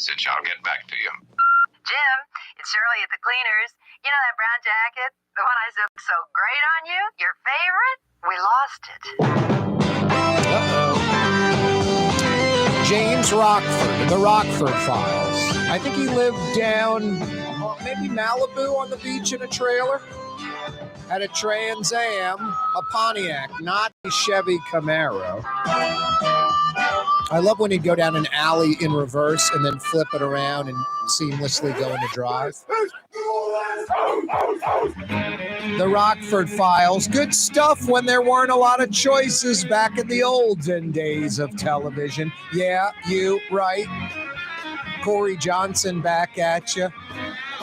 message. I'll get back to you. Jim, it's Shirley at the cleaners. You know that brown jacket? The one I said looked so great on you? Your favorite? We lost it. Uh-oh. James Rockford, the Rockford Files. I think he lived down maybe Malibu on the beach in a trailer. Had a Trans Am, a Pontiac, not a Chevy Camaro. I love when he'd go down an alley in reverse and then flip it around and seamlessly go into drive. The Rockford Files. Good stuff when there weren't a lot of choices back in the olden days of television. Yeah, you right. Corey Johnson back at you.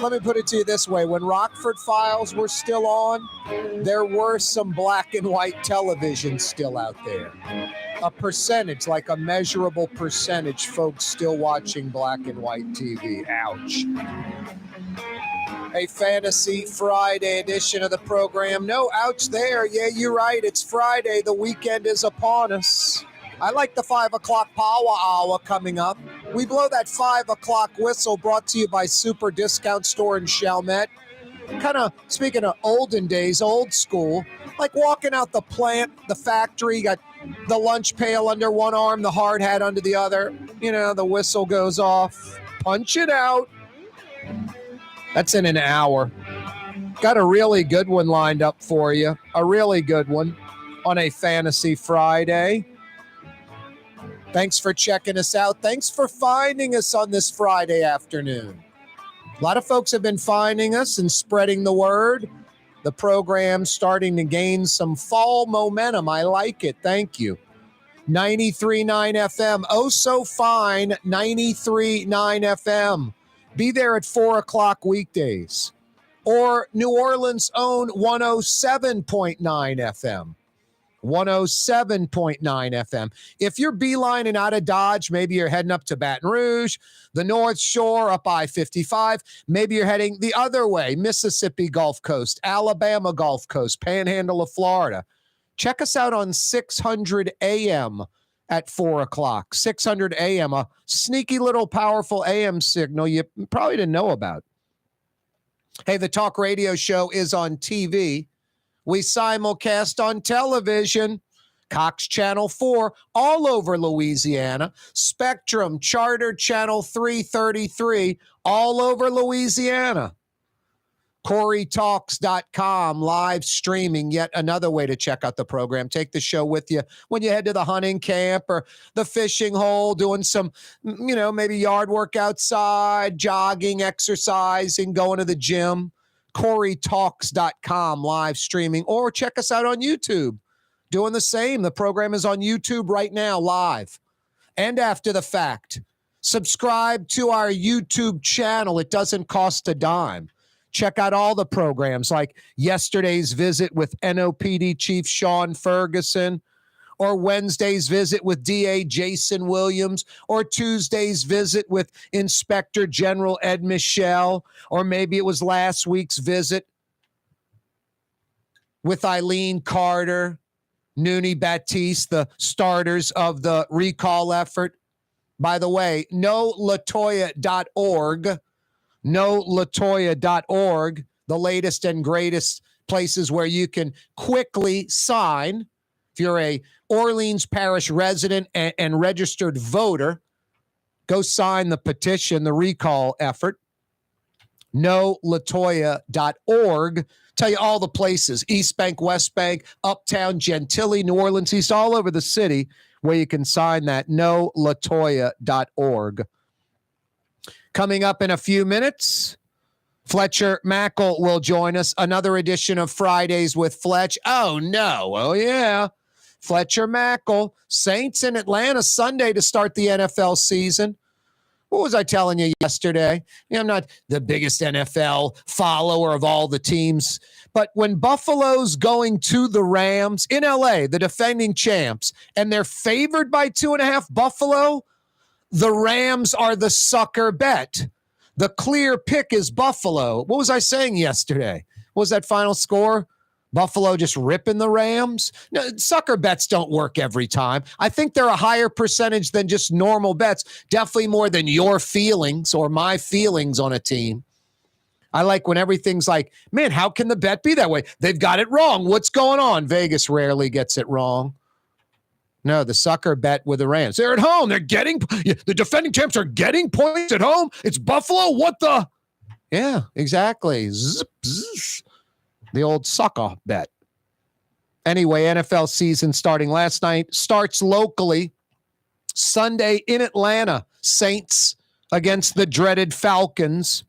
Let me put it to you this way. When Rockford Files were still on, there were some black and white television still out there. A percentage, like a measurable percentage, folks still watching black and white TV. Ouch. A Fantasy Friday edition of the program. No, ouch there. Yeah, you're right. It's Friday. The weekend is upon us. I like the 5 o'clock power hour coming up. We blow that 5 o'clock whistle, brought to you by Super Discount Store in Chalmette. Kind of, speaking of olden days, old school, like walking out the plant, the factory, got the lunch pail under one arm, the hard hat under the other. You know, the whistle goes off. Punch it out. That's in an hour. Got a really good one lined up for you. A really good one on a Fantasy Friday. Thanks for checking us out. Thanks for finding us on this Friday afternoon. A lot of folks have been finding us and spreading the word. The program's starting to gain some fall momentum. I like it. Thank you. 93.9 FM. Oh, so fine. 93.9 FM. Be there at 4 o'clock weekdays. Or New Orleans' own 107.9 FM. 107.9 FM. If you're beelining out of Dodge, maybe you're heading up to Baton Rouge, the North Shore, up I-55. Maybe you're heading the other way, Mississippi Gulf Coast, Alabama Gulf Coast, Panhandle of Florida. Check us out on 600 AM at 4 o'clock. 600 AM, a sneaky little powerful AM signal you probably didn't know about. Hey, the talk radio show is on TV. We simulcast on television, Cox Channel 4, all over Louisiana. Spectrum, Charter Channel 333, all over Louisiana. CoreyTalks.com, live streaming, yet another way to check out the program. Take the show with you when you head to the hunting camp or the fishing hole, doing some, maybe yard work outside, jogging, exercising, going to the gym. CoreyTalks.com, live streaming, or check us out on YouTube. Doing the same. The program is on YouTube right now, live and after the fact. Subscribe to our YouTube channel. It doesn't cost a dime. Check out all the programs like yesterday's visit with NOPD Chief Sean Ferguson, or Wednesday's visit with DA Jason Williams, or Tuesday's visit with Inspector General Ed Michel, or maybe it was last week's visit with Eileen Carter, Noonie Batiste, the starters of the recall effort. By the way, NOLAToya.org, NOLAToya.org, the latest and greatest places where you can quickly sign. If you're a Orleans Parish resident and registered voter, go sign the petition, the recall effort. NOLAToya.org. Tell you all the places, East Bank, West Bank, Uptown, Gentilly, New Orleans East, all over the city where you can sign that. NOLAToya.org. Coming up in a few minutes, Fletcher Mackel will join us. Another edition of Fridays with Fletch. Oh, no. Oh, yeah. Fletcher Mackel. Saints in Atlanta Sunday to start the NFL season. What was I telling you yesterday? I'm not the biggest NFL follower of all the teams, but when Buffalo's going to the Rams in LA, the defending champs, and they're favored by 2.5 Buffalo, the Rams are the sucker bet. The clear pick is Buffalo. What was I saying yesterday? What was that final score? Buffalo just ripping the Rams? No, sucker bets don't work every time. I think they're a higher percentage than just normal bets, definitely more than your feelings or my feelings on a team. I like when everything's like, man, how can the bet be that way? They've got it wrong. What's going on? Vegas rarely gets it wrong. No, the sucker bet with the Rams. They're at home. The defending champs are getting points at home. It's Buffalo. What the? Yeah, exactly. Zip, zzz. The old sucker bet. Anyway, NFL season starting last night. Starts locally. Sunday in Atlanta. Saints against the dreaded Falcons.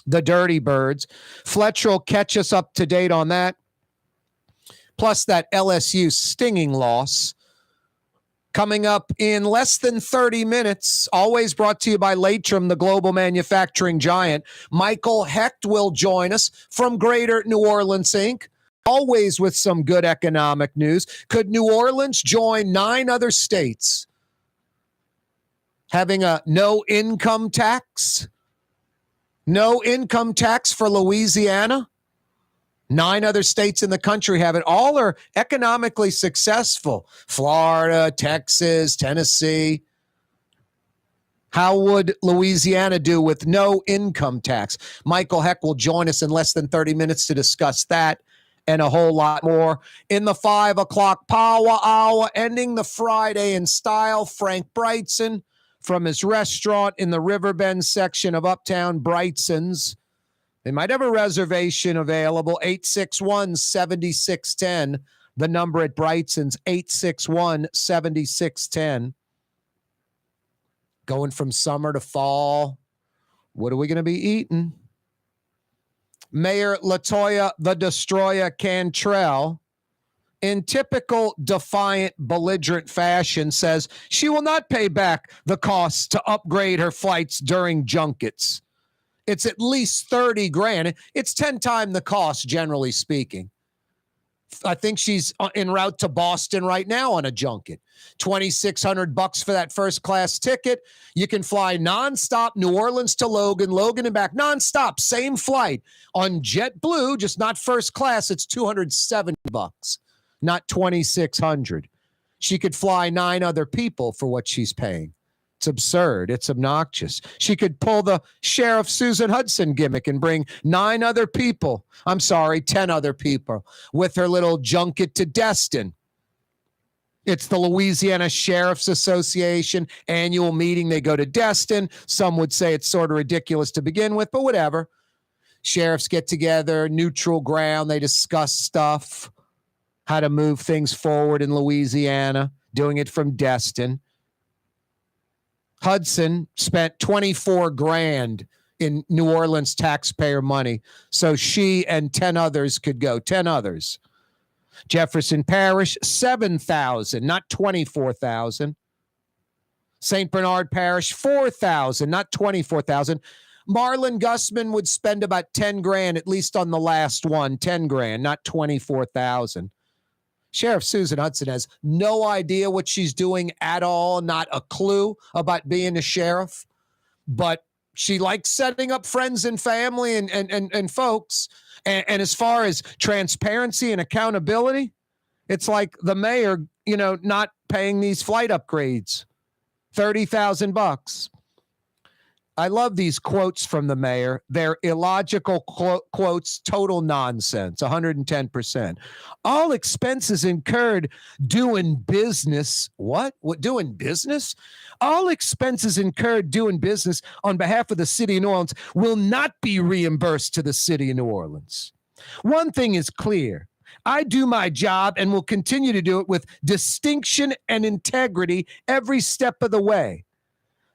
The Dirty Birds. Fletcher will catch us up to date on that. Plus that LSU stinging loss. Coming up in less than 30 minutes, always brought to you by Latrim, the global manufacturing giant. Michael Hecht will join us from Greater New Orleans, Inc., always with some good economic news. Could New Orleans join 9 other states having a no income tax? No income tax for Louisiana? 9 other states in the country have it. All are economically successful. Florida, Texas, Tennessee. How would Louisiana do with no income tax? Michael Heck will join us in less than 30 minutes to discuss that and a whole lot more. In the 5 o'clock power hour, ending the Friday in style, Frank Brightson from his restaurant in the Riverbend section of Uptown, Brightson's. They might have a reservation available, 861-7610. The number at Brightson's, 861-7610. Going from summer to fall. What are we going to be eating? Mayor LaToya the Destroyer Cantrell, in typical defiant, belligerent fashion, says she will not pay back the costs to upgrade her flights during junkets. It's at least $30,000. It's 10 times the cost, generally speaking. I think she's en route to Boston right now on a junket. $2,600 for that first class ticket. You can fly nonstop New Orleans to Logan, Logan and back, nonstop, same flight on JetBlue, just not first class. It's $270, not $2,600. She could fly 9 other people for what she's paying. It's absurd. It's obnoxious. She could pull the Sheriff Susan Hudson gimmick and bring 10 other people with her little junket to Destin. It's the Louisiana Sheriff's Association annual meeting. They go to Destin. Some would say it's sort of ridiculous to begin with, but whatever. Sheriffs get together, neutral ground. They discuss stuff, how to move things forward in Louisiana, doing it from Destin. Hudson spent $24,000 in New Orleans taxpayer money, so she and 10 others could go. 10 others. Jefferson Parish, $7,000, not $24,000. St. Bernard Parish, $4,000, not $24,000. Marlon Gusman would spend about $10,000, at least on the last one. $10,000, not $24,000. Sheriff Susan Hudson has no idea what she's doing at all, not a clue about being a sheriff, but she likes setting up friends and family and folks. And as far as transparency and accountability, it's like the mayor, not paying these flight upgrades, $30,000. I love these quotes from the mayor. They're illogical quotes, total nonsense, 110%. All expenses incurred doing business. What doing business? All expenses incurred doing business on behalf of the city of New Orleans will not be reimbursed to the city of New Orleans. One thing is clear. I do my job and will continue to do it with distinction and integrity every step of the way.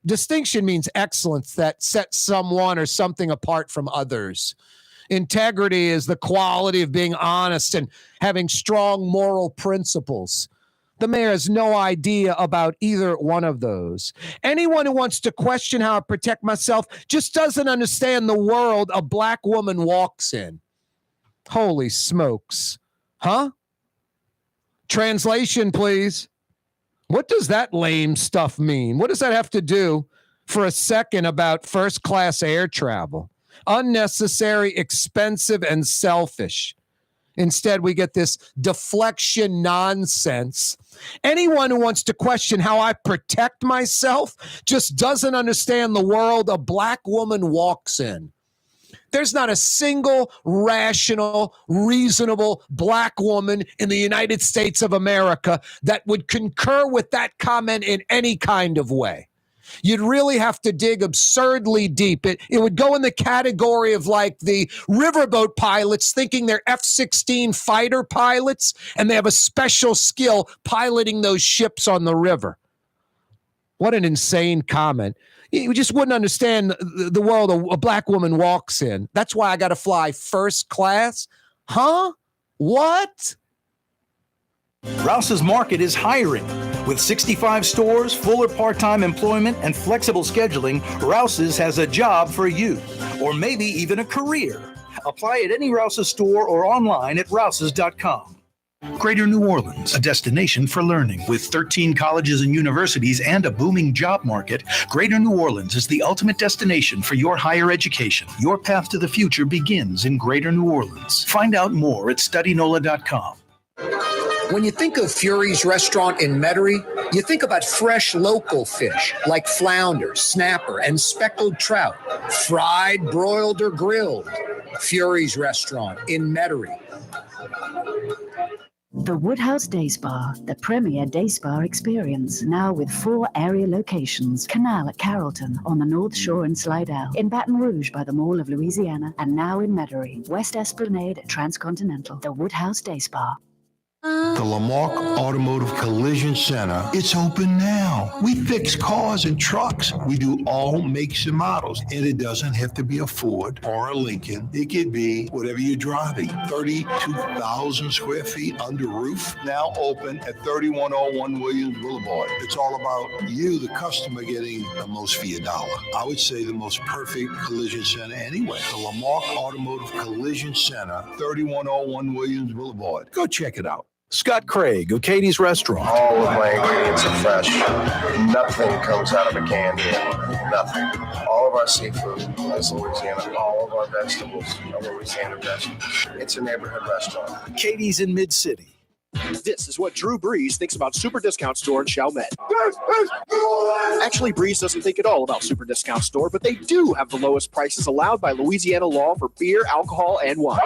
Distinction means excellence that sets someone or something apart from others. Integrity is the quality of being honest and having strong moral principles. The mayor has no idea about either one of those. Anyone who wants to question how I protect myself just doesn't understand the world a black woman walks in. Holy smokes. Huh? Translation, please. What does that lame stuff mean? What does that have to do for a second about first-class air travel? Unnecessary, expensive, and selfish. Instead, we get this deflection nonsense. Anyone who wants to question how I protect myself just doesn't understand the world a black woman walks in. There's not a single rational, reasonable black woman in the United States of America that would concur with that comment in any kind of way. You'd really have to dig absurdly deep. It would go in the category of like the riverboat pilots thinking they're F-16 fighter pilots and they have a special skill piloting those ships on the river. What an insane comment. You just wouldn't understand the world a black woman walks in. That's why I got to fly first class. Huh? What? Rouse's Market is hiring. With 65 stores, full or part-time employment, and flexible scheduling, Rouse's has a job for you, or maybe even a career. Apply at any Rouse's store or online at rouses.com. Greater New Orleans, a destination for learning. With 13 colleges and universities and a booming job market, Greater New Orleans is the ultimate destination for your higher education. Your path to the future begins in Greater New Orleans. Find out more at studynola.com. When you think of Fury's restaurant in Metairie, you think about fresh local fish like flounder, snapper, and speckled trout, fried, broiled, or grilled. Fury's restaurant in Metairie. The Woodhouse Day Spa, the premier day spa experience, now with 4 area locations. Canal at Carrollton, on the North Shore in Slidell, in Baton Rouge by the Mall of Louisiana, and now in Metairie, West Esplanade at Transcontinental. The Woodhouse Day Spa. The Lamarck Automotive Collision Center, it's open now. We fix cars and trucks. We do all makes and models. And it doesn't have to be a Ford or a Lincoln. It could be whatever you're driving. 32,000 square feet under roof, now open at 3101 Williams Boulevard. It's all about you, the customer, getting the most for your dollar. I would say the most perfect collision center anyway. The Lamarck Automotive Collision Center, 3101 Williams Boulevard. Go check it out. Scott Craig of Katie's Restaurant. All of my ingredients are fresh. Nothing comes out of a can here. Nothing. All of our seafood is Louisiana. All of our vegetables are Louisiana vegetables. It's a neighborhood restaurant. Katie's in Mid-City. This is what Drew Brees thinks about Super Discount Store in Chalmette. Actually, Brees doesn't think at all about Super Discount Store, but they do have the lowest prices allowed by Louisiana law for beer, alcohol, and wine.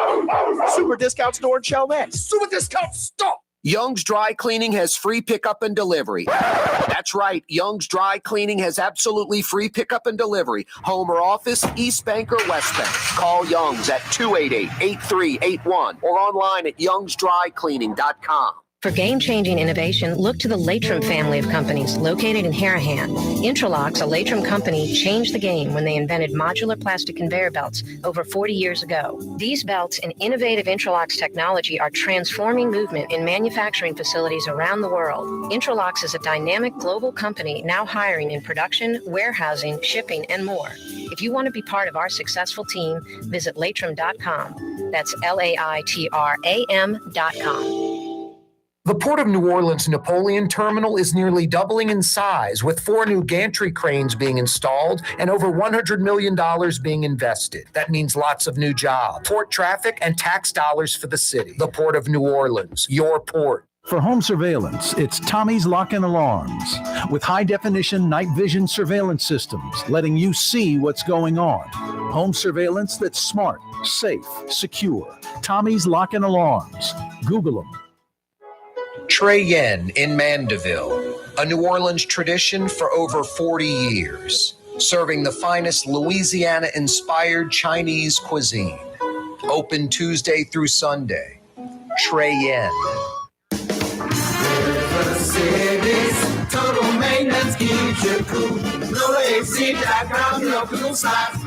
Super Discount Store in Chalmette. Super Discount Store! Young's Dry Cleaning has free pickup and delivery. That's right. Young's Dry Cleaning has absolutely free pickup and delivery. Home or office, East Bank or West Bank. Call Young's at 288-8381 or online at youngsdrycleaning.com. For game-changing innovation, look to the Latrim family of companies located in Harahan. Intralocks, a Latrim company, changed the game when they invented modular plastic conveyor belts over 40 years ago. These belts and innovative Intralocks technology are transforming movement in manufacturing facilities around the world. Intralocks is a dynamic global company now hiring in production, warehousing, shipping, and more. If you want to be part of our successful team, visit latrim.com. That's LAITRAM.com. The Port of New Orleans Napoleon Terminal is nearly doubling in size, with 4 new gantry cranes being installed and over $100 million being invested. That means lots of new jobs, port traffic, and tax dollars for the city. The Port of New Orleans, your port. For home surveillance, it's Tommy's Lock and Alarms. With high-definition night vision surveillance systems, letting you see what's going on. Home surveillance that's smart, safe, secure. Tommy's Lock and Alarms. Google them. Trey Yen in Mandeville, a New Orleans tradition for over 40 years, serving the finest Louisiana-inspired Chinese cuisine. Open Tuesday through Sunday. Trey Yen. Total maintenance keeps you cool. NOLAAC.com, your cool socks.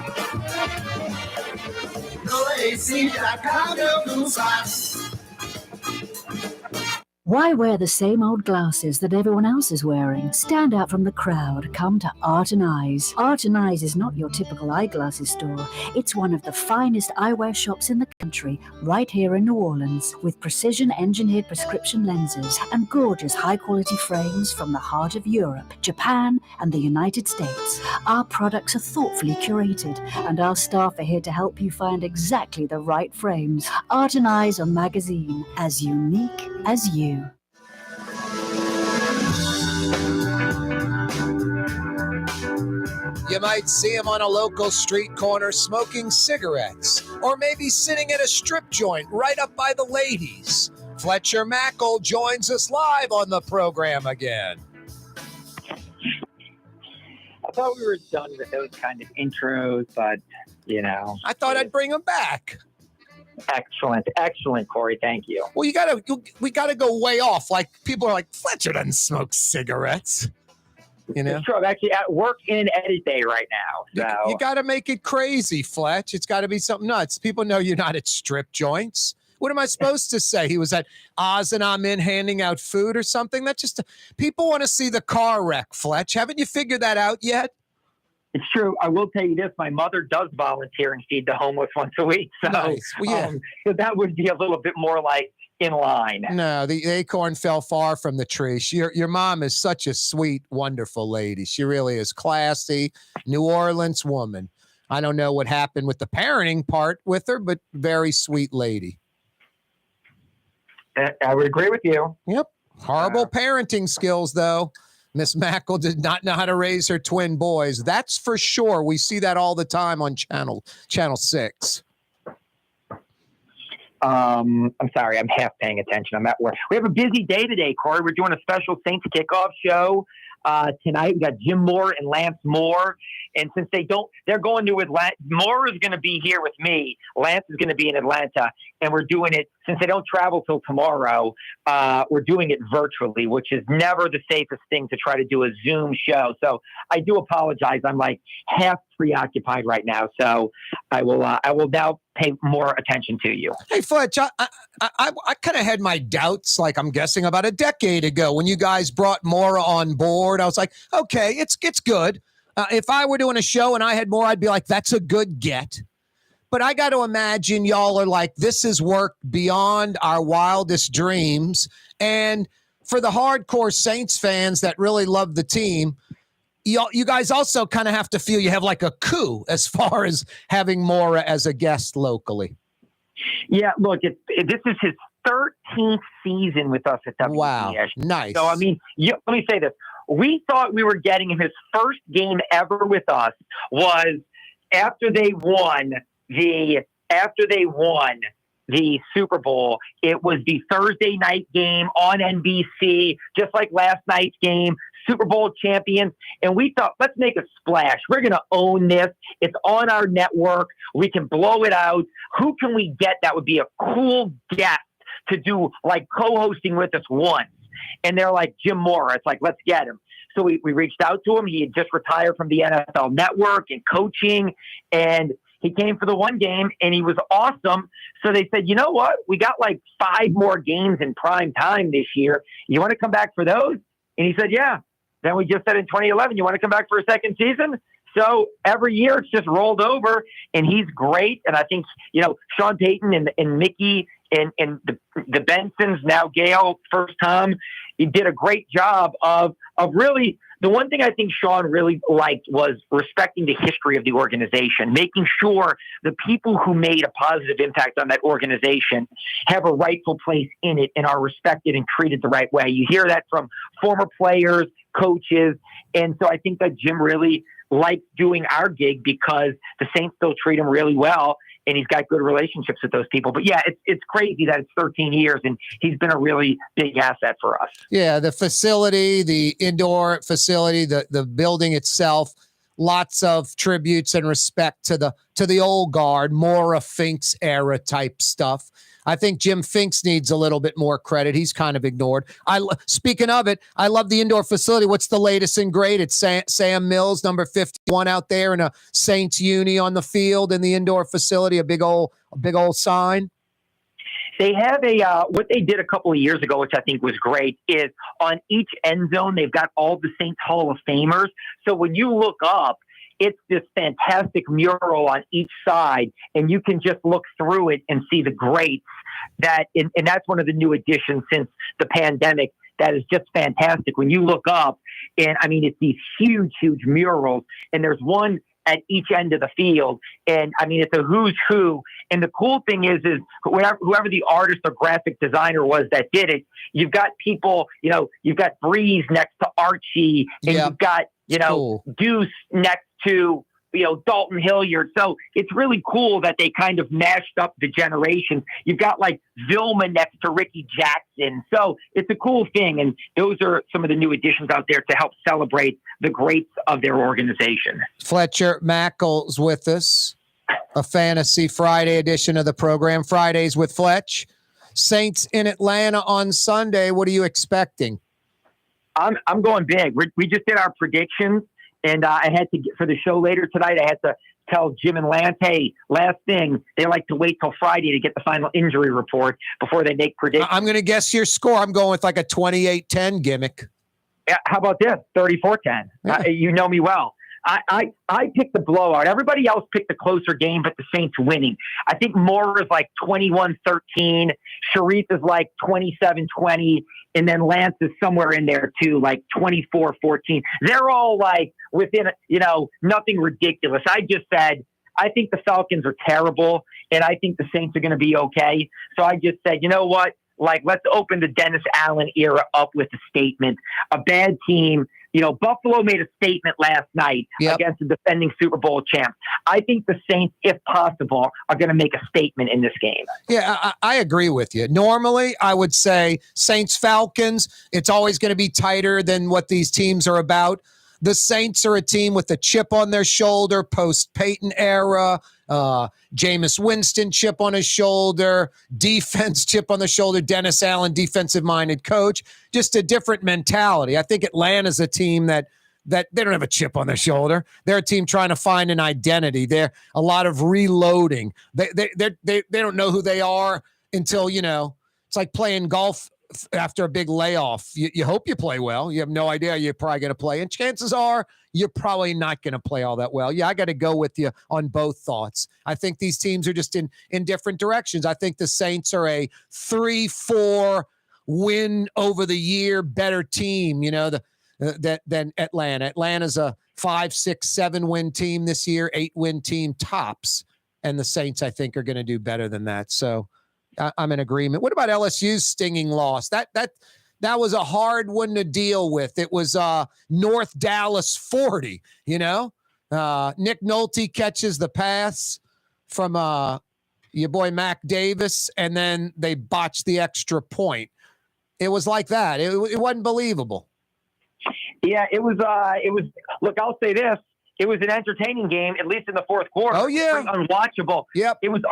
NOLAAC.com, your cool socks. Why wear the same old glasses that everyone else is wearing? Stand out from the crowd. Come to Art and Eyes. Art and Eyes is not your typical eyeglasses store. It's one of the finest eyewear shops in the country, right here in New Orleans, with precision-engineered prescription lenses and gorgeous high-quality frames from the heart of Europe, Japan, and the United States. Our products are thoughtfully curated, and our staff are here to help you find exactly the right frames. Art and Eyes on magazine, as unique as you. You might see him on a local street corner smoking cigarettes, or maybe sitting at a strip joint right up by the ladies. Fletcher Mackel joins us live on the program again. I thought we were done with those kind of intros, but, I thought I'd bring him back. Excellent, Corey. Thank you. Well, we gotta go way off. Like, people are like, Fletcher doesn't smoke cigarettes. It's true. I'm actually at work in edit day right now. So You got to make it crazy, Fletch. It's got to be something nuts. People know you're not at strip joints. What am I supposed to say? He was at Oz and I'm in handing out food or something? That's just people want to see the car wreck, Fletch. Haven't you figured that out yet? it's true. I will tell you this. My mother does volunteer and feed the homeless once a week. So, nice. Well, yeah. So that would be a little bit more like in line. No, the acorn fell far from the tree. Your mom is such a sweet, wonderful lady. She really is classy, New Orleans woman. I don't know what happened with the parenting part with her, but very sweet lady. I would agree with you. Yep. Horrible parenting skills, though. Miss Mackel did not know how to raise her twin boys. That's for sure. We see that all the time on Channel 6. I'm sorry. I'm half paying attention. I'm at work. We have a busy day today, Corey. We're doing a special Saints kickoff show tonight. We got Jim Mora and Lance Moore. And since they're going to Atlanta. Moore is going to be here with me. Lance is going to be in Atlanta. And we're doing it, since they don't travel till tomorrow, we're doing it virtually, which is never the safest thing to try to do a Zoom show. So I do apologize. I'm like half preoccupied right now. So I will now pay more attention to you. Hey, Fletch, I kind of had my doubts, like I'm guessing about a decade ago when you guys brought Mora on board. I was like, okay, it's good. If I were doing a show and I had more, I'd be like, that's a good get. But I got to imagine y'all are like, this is work beyond our wildest dreams. And for the hardcore Saints fans that really love the team, you guys also kind of have to feel you have like a coup as far as having Mora as a guest locally. Yeah, look, this is his 13th season with us at WCS. Wow, nice. So, I mean, let me say this. We thought we were getting him. His first game ever with us was after they won the Super Bowl. It was the Thursday night game on NBC, just like last night's game, Super Bowl champions. And we thought, let's make a splash. We're going to own this. It's on our network. We can blow it out. Who can we get that would be a cool guest to do like co-hosting with us once? And they're like, Jim Mora. It's like, let's get him. So we reached out to him. He had just retired from the NFL Network and coaching. And he came for the one game, and he was awesome. So they said, you know what? We got like 5 more games in prime time this year. You want to come back for those? And he said, yeah. Then we just said in 2011, you want to come back for a second season? So every year it's just rolled over, and he's great. And I think, Sean Payton and Mickey and the Bensons, now Gail, first Tom, he did a great job of really, the one thing I think Sean really liked was respecting the history of the organization, making sure the people who made a positive impact on that organization have a rightful place in it and are respected and treated the right way. You hear that from former players, coaches. And so I think that Jim really likes doing our gig because the Saints still treat him really well. And he's got good relationships with those people. But yeah, it's crazy that it's 13 years and he's been a really big asset for us. Yeah, the facility, the indoor facility, the building itself, lots of tributes and respect to the old guard, Mora Finks era type stuff. I think Jim Finks needs a little bit more credit. He's kind of ignored. Speaking of it, I love the indoor facility. What's the latest and greatest? Sam Mills, number 51 out there in a Saints uni on the field in the indoor facility, a big old sign. They have what they did a couple of years ago, which I think was great, is on each end zone, they've got all the Saints Hall of Famers. So when you look up, it's this fantastic mural on each side, and you can just look through it and see the greats and that's one of the new additions since the pandemic. That is just fantastic. When you look up, and I mean, it's these huge, huge murals, and there's one at each end of the field. And I mean, it's a who's who. And the cool thing is whoever the artist or graphic designer was that did it, you've got people, you've got Breeze next to Archie, and you've got, cool. Deuce next to, Dalton Hilliard. So it's really cool that they kind of mashed up the generations. You've got like Vilma next to Ricky Jackson. So it's a cool thing. And those are some of the new additions out there to help celebrate the greats of their organization. Fletcher Mackel's with us, a Fantasy Friday edition of the program, Fridays with Fletch. Saints in Atlanta on Sunday. What are you expecting? I'm going big. We just did our predictions. And I had to for the show later tonight, I had to tell Jim and Lance, hey, last thing, they like to wait till Friday to get the final injury report before they make predictions. I'm going to guess your score. I'm going with like a 28-10 gimmick. Yeah, how about this? 34-10. Yeah. You know me well. I picked the blowout. Everybody else picked the closer game, but the Saints winning. I think Mora is like 21-13. Sharif is like 27-20. And then Lance is somewhere in there too, like 24-14. They're all like within, nothing ridiculous. I just said, I think the Falcons are terrible, and I think the Saints are going to be okay. So I just said, you know what? Like, let's open the Dennis Allen era up with a statement. A bad team. Buffalo made a statement last night against the defending Super Bowl champs. I think the Saints, if possible, are going to make a statement in this game. Yeah, I agree with you. Normally, I would say Saints-Falcons, it's always going to be tighter than what these teams are about. The Saints are a team with a chip on their shoulder, post-Peyton era, Jameis Winston chip on his shoulder, defense chip on the shoulder, Dennis Allen, defensive-minded coach, just a different mentality. I think Atlanta's a team that they don't have a chip on their shoulder. They're a team trying to find an identity. They're a lot of reloading. They don't know who they are until, it's like playing golf after a big layoff. You hope you play well. You have no idea you're probably going to play. And chances are you're probably not going to play all that well. Yeah, I got to go with you on both thoughts. I think these teams are just in different directions. I think the Saints are a 3-4 win over the year better team, than Atlanta. Atlanta's a 5, 6, 7 win team this year, 8 win team tops. And the Saints, I think, are going to do better than that. So I'm in agreement. What about LSU's stinging loss? That was a hard one to deal with. It was North Dallas 40, Nick Nolte catches the pass from your boy Mac Davis, and then they botched the extra point. It was like that. It wasn't believable. Yeah, it was. Look, I'll say this. It was an entertaining game, at least in the fourth quarter. Oh, yeah. It was unwatchable. Yep. It was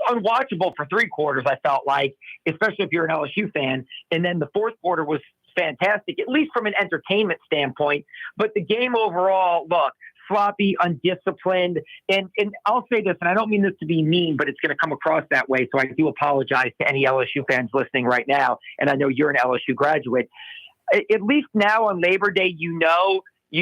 unwatchable for 3 quarters, I felt like, especially if you're an LSU fan. And then the fourth quarter was fantastic, at least from an entertainment standpoint. But the game overall, look, sloppy, undisciplined. And I'll say this, and I don't mean this to be mean, but it's going to come across that way. So I do apologize to any LSU fans listening right now. And I know you're an LSU graduate. At least now on Labor Day, you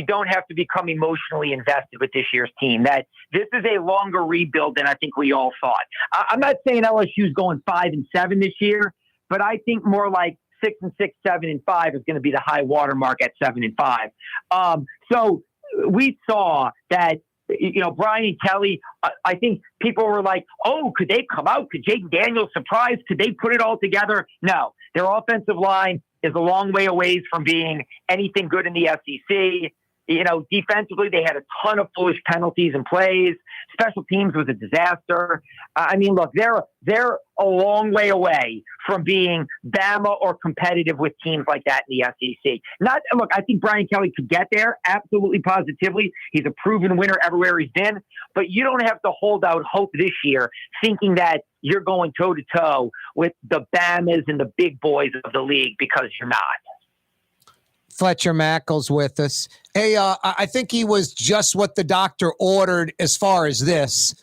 don't have to become emotionally invested with this year's team. That this is a longer rebuild than I think we all thought. I'm not saying LSU's going 5-7 this year, but I think more like 6-6, 7-5 is going to be the high watermark at 7-5. So we saw that, Brian Kelly, I think people were like, oh, could they come out? Could Jaden Daniels surprise? Could they put it all together? No, their offensive line is a long way away from being anything good in the SEC. Defensively, they had a ton of foolish penalties and plays. Special teams was a disaster. I mean, look, they're a long way away from being Bama or competitive with teams like that in the SEC. I think Brian Kelly could get there, absolutely, positively. He's a proven winner everywhere he's been. But you don't have to hold out hope this year thinking that you're going toe-to-toe with the Bamas and the big boys of the league, because you're not. Fletcher Mackel's with us. Hey, I think he was just what the doctor ordered as far as this.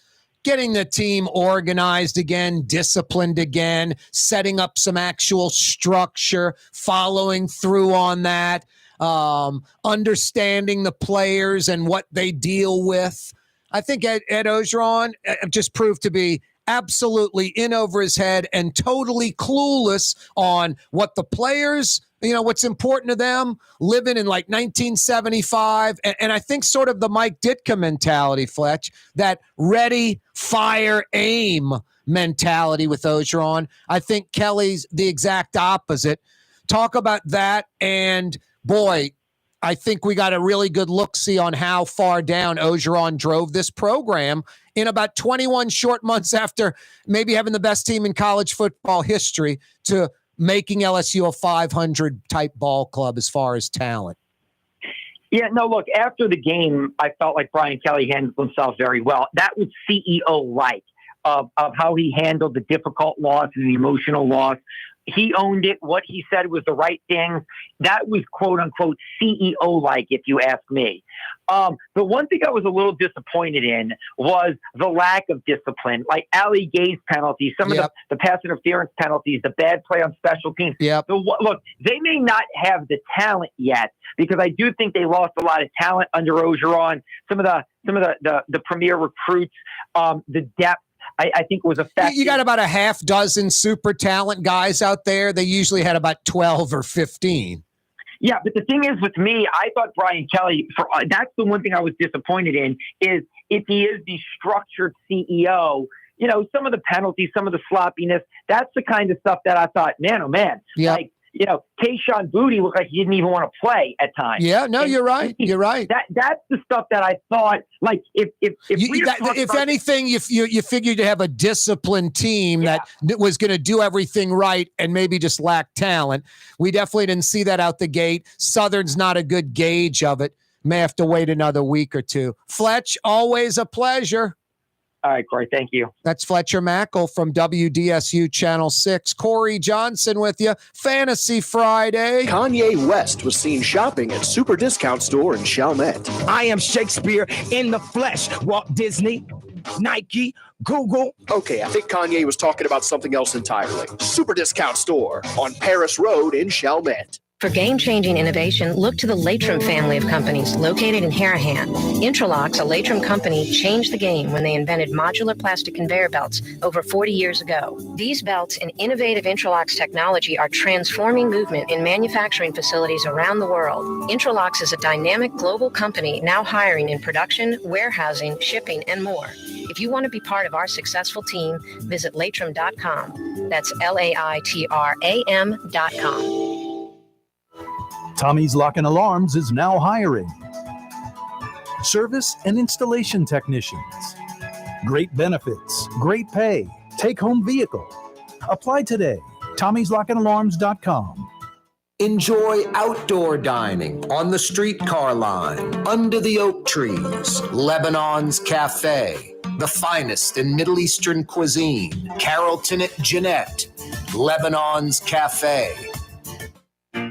getting the team organized again, disciplined again, setting up some actual structure, following through on that, understanding the players and what they deal with. I think Ed Orgeron just proved to be absolutely in over his head and totally clueless on what the players, what's important to them, living in like 1975. And I think sort of the Mike Ditka mentality, Fletch, that ready, fire, aim mentality with Orgeron. I think Kelly's the exact opposite. Talk about that. And boy, I think we got a really good look-see on how far down Orgeron drove this program in about 21 short months after maybe having the best team in college football history to making LSU a 500-type ball club as far as talent. Yeah, no, look, after the game, I felt like Brian Kelly handled himself very well. That was CEO-like of how he handled the difficult loss and the emotional loss. He owned it. What he said was the right thing. That was quote unquote CEO-like, if you ask me. The one thing I was a little disappointed in was the lack of discipline, like Ali Gay's penalties, some of the pass interference penalties, the bad play on special teams. Look, they may not have the talent yet because I do think they lost a lot of talent under Orgeron. Some of the premier recruits, the depth. I think it was effective. You got about a half dozen super talent guys out there. They usually had about 12 or 15. Yeah, but the thing is with me, I thought Brian Kelly, that's the one thing I was disappointed in, is if he is the structured CEO, some of the penalties, some of the sloppiness, that's the kind of stuff that I thought, man, oh man. Yeah. Like, Keyshawn Booty looked like he didn't even want to play at times. Yeah, no, you're right. You're right. That's the stuff that I thought. Like, if anything, you figured to have a disciplined team that was going to do everything right and maybe just lack talent. We definitely didn't see that out the gate. Southern's not a good gauge of it. May have to wait another week or two. Fletch, always a pleasure. All right, Corey, thank you. That's Fletcher Mackel from WDSU Channel 6. Corey Johnson with you. Fantasy Friday. Kanye West was seen shopping at Super Discount Store in Chalmette. I am Shakespeare in the flesh. Walt Disney, Nike, Google. Okay, I think Kanye was talking about something else entirely. Super Discount Store on Paris Road in Chalmette. For game-changing innovation, look to the Latrim family of companies located in Harahan. Intralox, a Latrim company, changed the game when they invented modular plastic conveyor belts over 40 years ago. These belts and innovative Intralox technology are transforming movement in manufacturing facilities around the world. Intralox is a dynamic global company now hiring in production, warehousing, shipping, and more. If you want to be part of our successful team, visit Latrim.com. That's LAITRAM.com. Tommy's Lock and Alarms is now hiring service and installation technicians. Great benefits, great pay, take-home vehicle. Apply today. Tommy'sLockandAlarms.com. Enjoy outdoor dining on the streetcar line, under the oak trees, Lebanon's Cafe, the finest in Middle Eastern cuisine, Carrollton at Jeanette, Lebanon's Cafe.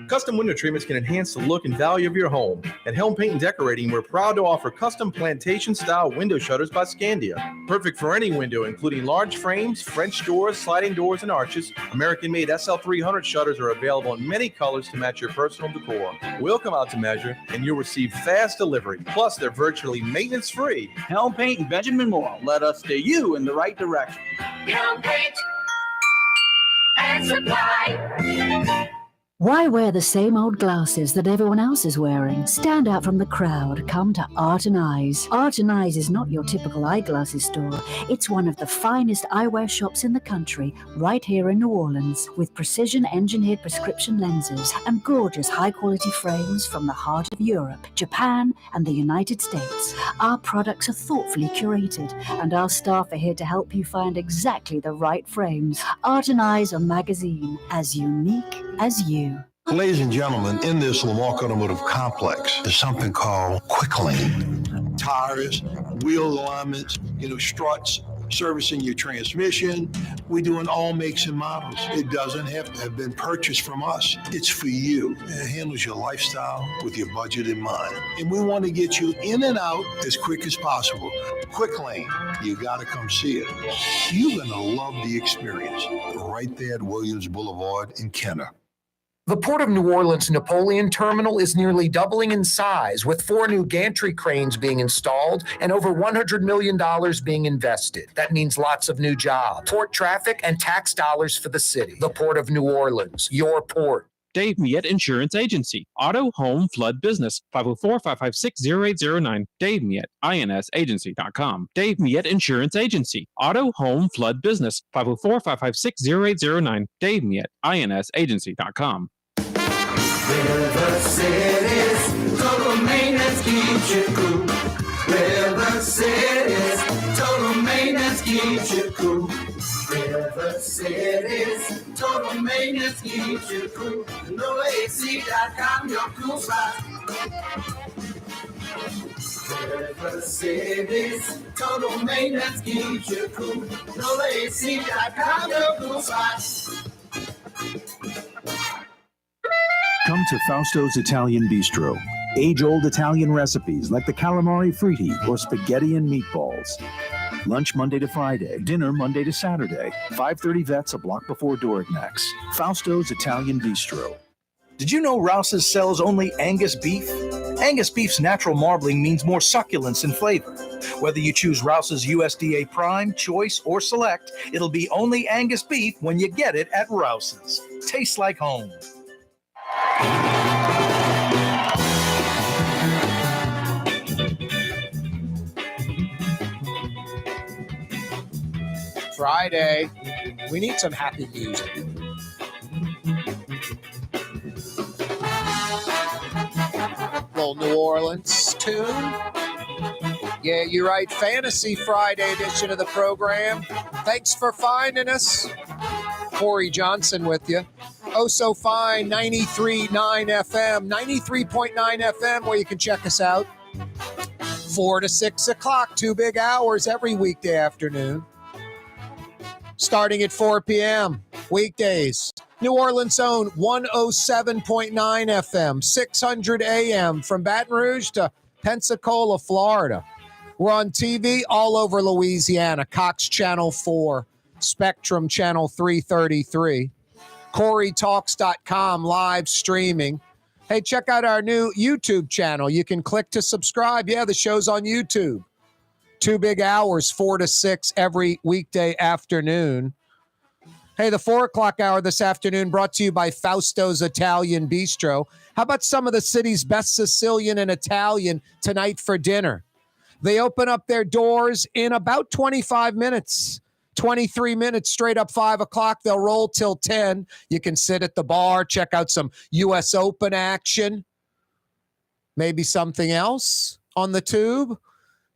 Custom window treatments can enhance the look and value of your home. At Helm Paint and Decorating, we're proud to offer custom plantation-style window shutters by Scandia. Perfect for any window, including large frames, French doors, sliding doors, and arches. American-made SL300 shutters are available in many colors to match your personal decor. We'll come out to measure, and you'll receive fast delivery. Plus, they're virtually maintenance-free. Helm Paint and Benjamin Moore led us steer you in the right direction. Helm Paint and Supply. Why wear the same old glasses that everyone else is wearing? Stand out from the crowd. Come to Art and Eyes. Art and Eyes is not your typical eyeglasses store. It's one of the finest eyewear shops in the country, right here in New Orleans, with precision-engineered prescription lenses and gorgeous high-quality frames from the heart of Europe, Japan, and the United States. Our products are thoughtfully curated, and our staff are here to help you find exactly the right frames. Art and Eyes on magazine, as unique as you. Ladies and gentlemen, in this Lamarck Automotive Complex, there's something called Quick Lane. Tires, wheel alignments, struts, servicing your transmission. We do in all makes and models. It doesn't have to have been purchased from us. It's for you. It handles your lifestyle with your budget in mind. And we want to get you in and out as quick as possible. Quick Lane, you got to come see it. You're going to love the experience right there at Williams Boulevard in Kenner. The Port of New Orleans Napoleon Terminal is nearly doubling in size, with 4 new gantry cranes being installed and over $100 million being invested. That means lots of new jobs, port traffic, and tax dollars for the city. The Port of New Orleans, your port. Dave Miette Insurance Agency. Auto, home, flood, business. 504-556-0809. Dave Miette, INSagency.com. Dave Miette Insurance Agency. Auto, home, flood, business. 504-556-0809. Dave Miette, INSagency.com. River City's total maintenance keeps you cool. River City's total maintenance keeps you cool. River City's total maintenance keeps you cool. NOLAAC.com, your cool spot. River City's total maintenance keeps you cool. NOLAAC.com, your cool spot. Come to Fausto's Italian Bistro. Age-old Italian recipes like the calamari fritti or spaghetti and meatballs. Lunch Monday to Friday, dinner Monday to Saturday. 530 Vets, a block before Dorignax. Fausto's Italian Bistro. Did you know Rouse's sells only Angus beef? Angus beef's natural marbling means more succulence and flavor. Whether you choose Rouse's USDA Prime, Choice, or Select, it'll be only Angus beef when you get it at Rouse's. Tastes like home. Friday. We need some happy music. Little New Orleans tune. Yeah, you're right. Fantasy Friday edition of the program. Thanks for finding us. Corey Johnson with you. Oh, so fine. 93.9 FM, 93.9 FM, where you can check us out. 4 to 6 o'clock, 2 big hours every weekday afternoon. Starting at 4 p.m. weekdays. New Orleans' own 107.9 FM, 600 AM from Baton Rouge to Pensacola, Florida. We're on TV all over Louisiana. Cox Channel 4, Spectrum Channel 333. CoreyTalks.com live streaming. Hey, check out our new YouTube channel. You can click to subscribe. Yeah, the show's on YouTube. 2 big hours, 4 to 6 every weekday afternoon. Hey, the 4 o'clock hour this afternoon brought to you by Fausto's Italian Bistro. How about some of the city's best Sicilian and Italian tonight for dinner? They open up their doors in about 25 minutes. 23 minutes, straight up 5 o'clock. They'll roll till 10. You can sit at the bar, check out some U.S. Open action. Maybe something else on the tube.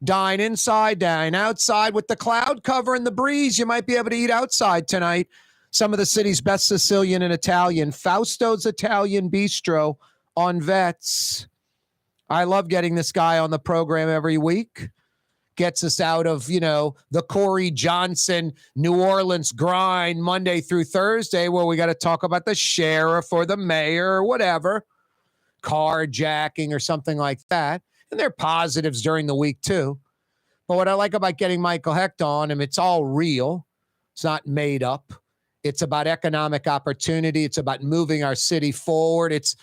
Dine inside, dine outside. With the cloud cover and the breeze, you might be able to eat outside tonight. Some of the city's best Sicilian and Italian. Fausto's Italian Bistro on Vets. I love getting this guy on the program every week. Gets us out of, the Corey Johnson New Orleans grind Monday through Thursday, where we got to talk about the sheriff or the mayor or whatever, carjacking or something like that. And there are positives during the week too. But what I like about getting Michael Hecht on him, it's all real. It's not made up. It's about economic opportunity. It's about moving our city forward. It's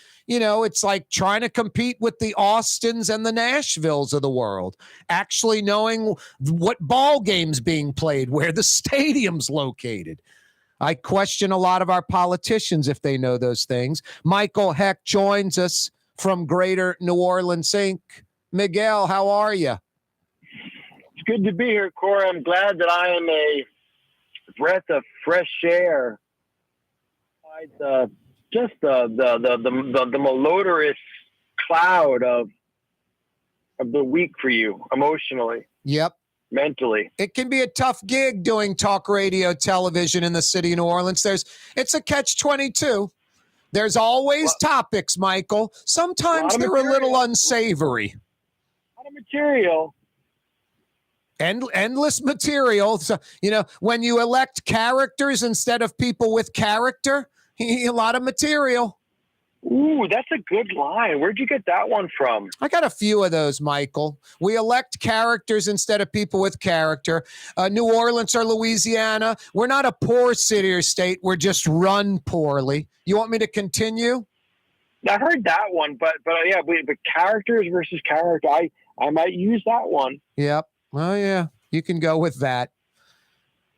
like trying to compete with the Austins and the Nashvilles of the world, actually knowing what ball game's being played, where the stadium's located. I question a lot of our politicians if they know those things. Michael Hecht joins us from Greater New Orleans Inc. Miguel, how are you? It's good to be here, Corey. I'm glad that I am a breath of fresh air. Just the malodorous cloud of the week for you emotionally. Yep. Mentally. It can be a tough gig doing talk radio television in the city of New Orleans. It's a catch-22. There's always topics, Michael. Sometimes they're a little unsavory. A lot of material. endless material. So, when you elect characters instead of people with character, a lot of material. Ooh, that's a good line. Where'd you get that one from? I got a few of those, Michael. We elect characters instead of people with character. New Orleans or Louisiana, we're not a poor city or state. We're just run poorly. You want me to continue? I heard that one, but characters versus character, I might use that one. Yep. Well, yeah, you can go with that.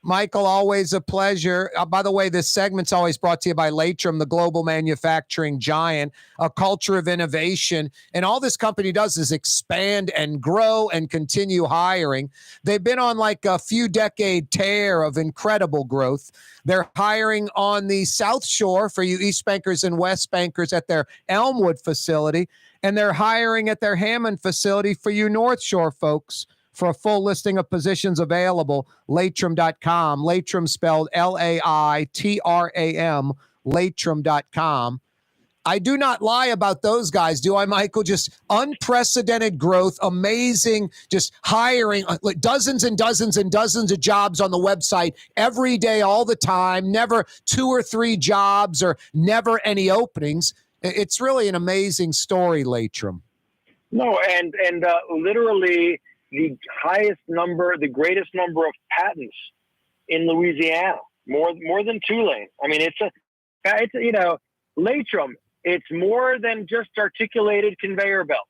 Michael, always a pleasure. By the way, this segment's always brought to you by Latrim, the global manufacturing giant, a culture of innovation. And all this company does is expand and grow and continue hiring. They've been on like a few decade tear of incredible growth. They're hiring on the South Shore for you East Bankers and West Bankers at their Elmwood facility. And they're hiring at their Hammond facility for you North Shore folks. For a full listing of positions available, Latrim.com. Latrim spelled Laitram, Latrim.com. I do not lie about those guys, do I, Michael? Just unprecedented growth, amazing, just hiring like dozens and dozens and dozens of jobs on the website every day, all the time, never 2 or 3 jobs or never any openings. It's really an amazing story, Latrim. No, and literally the greatest number of patents in Louisiana, more than Tulane. I mean, it's Latrim. It's more than just articulated conveyor belts.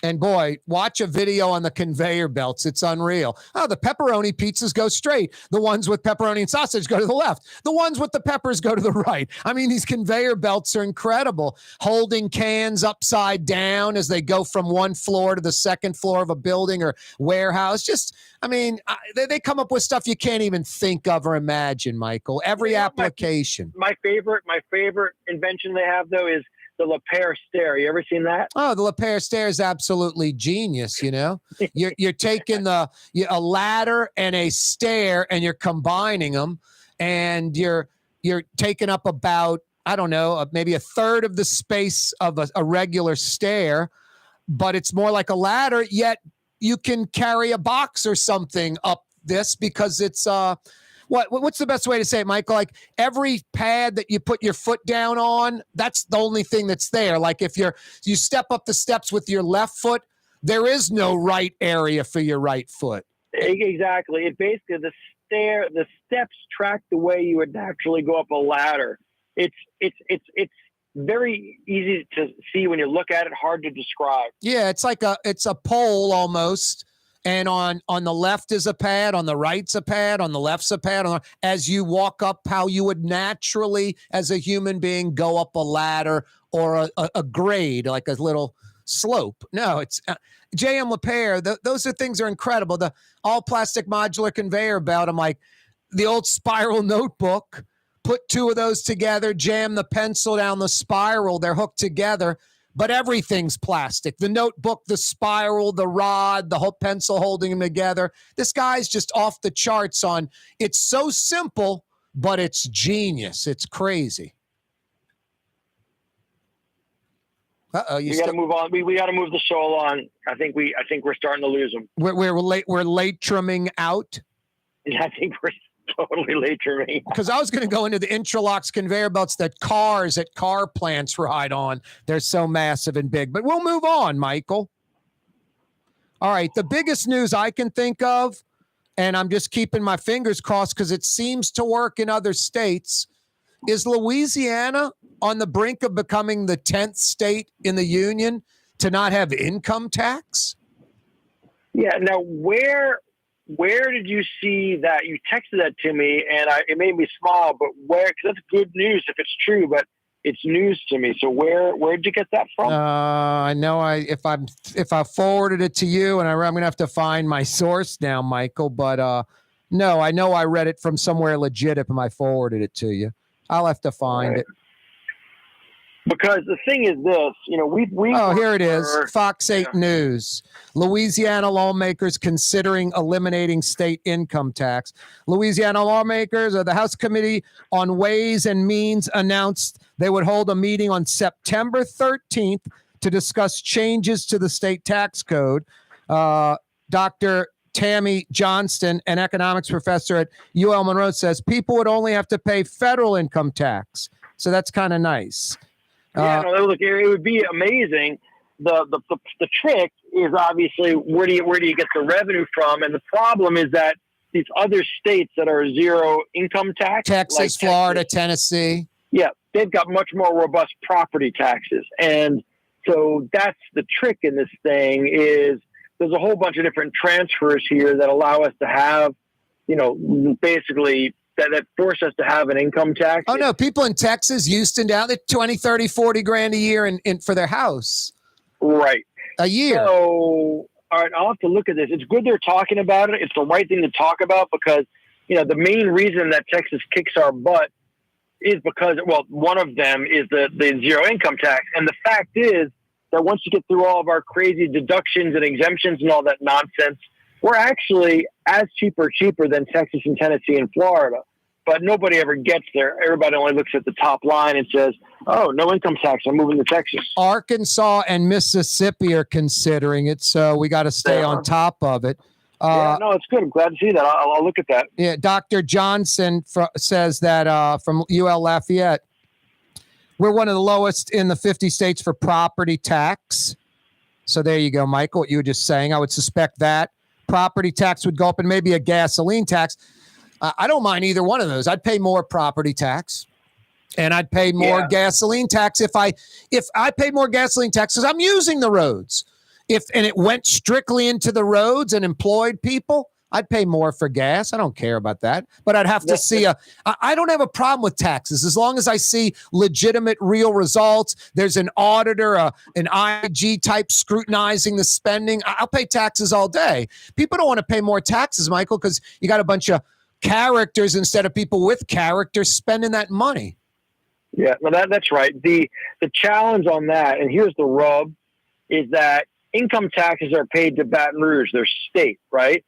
And boy, watch a video on the conveyor belts. It's unreal. Oh, the pepperoni pizzas go straight. The ones with pepperoni and sausage go to the left. The ones with the peppers go to the right. I mean, these conveyor belts are incredible. Holding cans upside down as they go from one floor to the second floor of a building or warehouse. They come up with stuff you can't even think of or imagine, Michael. Every application. My favorite invention they have, though, is the LePaire stair. You ever seen that? Oh, the LePaire stair is absolutely genius. You're taking a ladder and a stair and you're combining them, and you're taking up about, I don't know, maybe a third of the space of a regular stair, but it's more like a ladder, yet you can carry a box or something up this because it's what's the best way to say it, Michael? Like every pad that you put your foot down on, that's the only thing that's there. Like if you step up the steps with your left foot, there is no right area for your right foot. Exactly. It basically the steps track the way you would naturally go up a ladder. It's very easy to see when you look at it, hard to describe. Yeah, it's a pole almost. And on the left is a pad, on the right's a pad, on the left's a pad. As you walk up, how you would naturally, as a human being, go up a ladder or a grade, like a little slope. No, it's J.M. LePaire. Those things are incredible. The all-plastic modular conveyor belt. I'm like, the old spiral notebook. Put 2 of those together, jam the pencil down the spiral. They're hooked together. But everything's plastic. The notebook, the spiral, the rod, the whole pencil holding them together. This guy's just off the charts on, it's so simple, but it's genius. It's crazy. Uh-oh. We got to move on. We got to move the show along. I think we're starting to lose them. We're late trimming out. I think we're totally late trimming. Because I was going to go into the interlocks conveyor belts that cars at car plants ride on. They're so massive and big. But we'll move on, Michael. All right. The biggest news I can think of, and I'm just keeping my fingers crossed because it seems to work in other states, is Louisiana on the brink of becoming the 10th state in the union to not have income tax? Yeah. Now, where did you see that? You texted that to me, and it made me smile. But where? Because that's good news if it's true, but it's news to me. So where did you get that from? I know if I forwarded it to you, and I'm going to have to find my source now, Michael. But no, I know I read it from somewhere legit if I forwarded it to you. I'll have to find it. Because the thing is this, here it is. Fox 8 News. Louisiana lawmakers considering eliminating state income tax. Louisiana lawmakers or the House Committee on Ways and Means announced they would hold a meeting on September 13th to discuss changes to the state tax code. Dr. Tammy Johnston, an economics professor at UL Monroe, says people would only have to pay federal income tax. So that's kind of nice. Look, it would be amazing. The trick is obviously where do you get the revenue from? And the problem is that these other states that are zero income tax, Texas, like Florida, Tennessee. Yeah, they've got much more robust property taxes. And so that's the trick in this thing is there's a whole bunch of different transfers here that allow us to have, basically that force us to have an income tax. Oh, no, people in Texas, Houston, down there, 20, 30, 40 grand a year in for their house. Right. A year. So, all right, I'll have to look at this. It's good they're talking about it. It's the right thing to talk about because, the main reason that Texas kicks our butt is because, one of them is the zero income tax. And the fact is that once you get through all of our crazy deductions and exemptions and all that nonsense, we're actually as cheaper than Texas and Tennessee and Florida. But nobody ever gets there. Everybody only looks at the top line and says, oh, no income tax, I'm moving to Texas. Arkansas and Mississippi are considering it, so we got to stay on top of it. It's good. I'm glad to see that. I'll look at that. Yeah, Dr. Johnson says that from UL Lafayette, we're one of the lowest in the 50 states for property tax. So there you go, Michael, what you were just saying. I would suspect that property tax would go up and maybe a gasoline tax. I don't mind either one of those. I'd pay more property tax and I'd pay more gasoline tax if I paid more gasoline tax because I'm using the roads. And it went strictly into the roads and employed people, I'd pay more for gas. I don't care about that. But I'd have to see I don't have a problem with taxes as long as I see legitimate, real results. There's an auditor, an IG type scrutinizing the spending. I'll pay taxes all day. People don't want to pay more taxes, Michael, because you got a bunch of characters instead of people with character spending that money. Yeah, well, that's right. The challenge on that, and here's the rub, is that income taxes are paid to Baton Rouge, their state, right?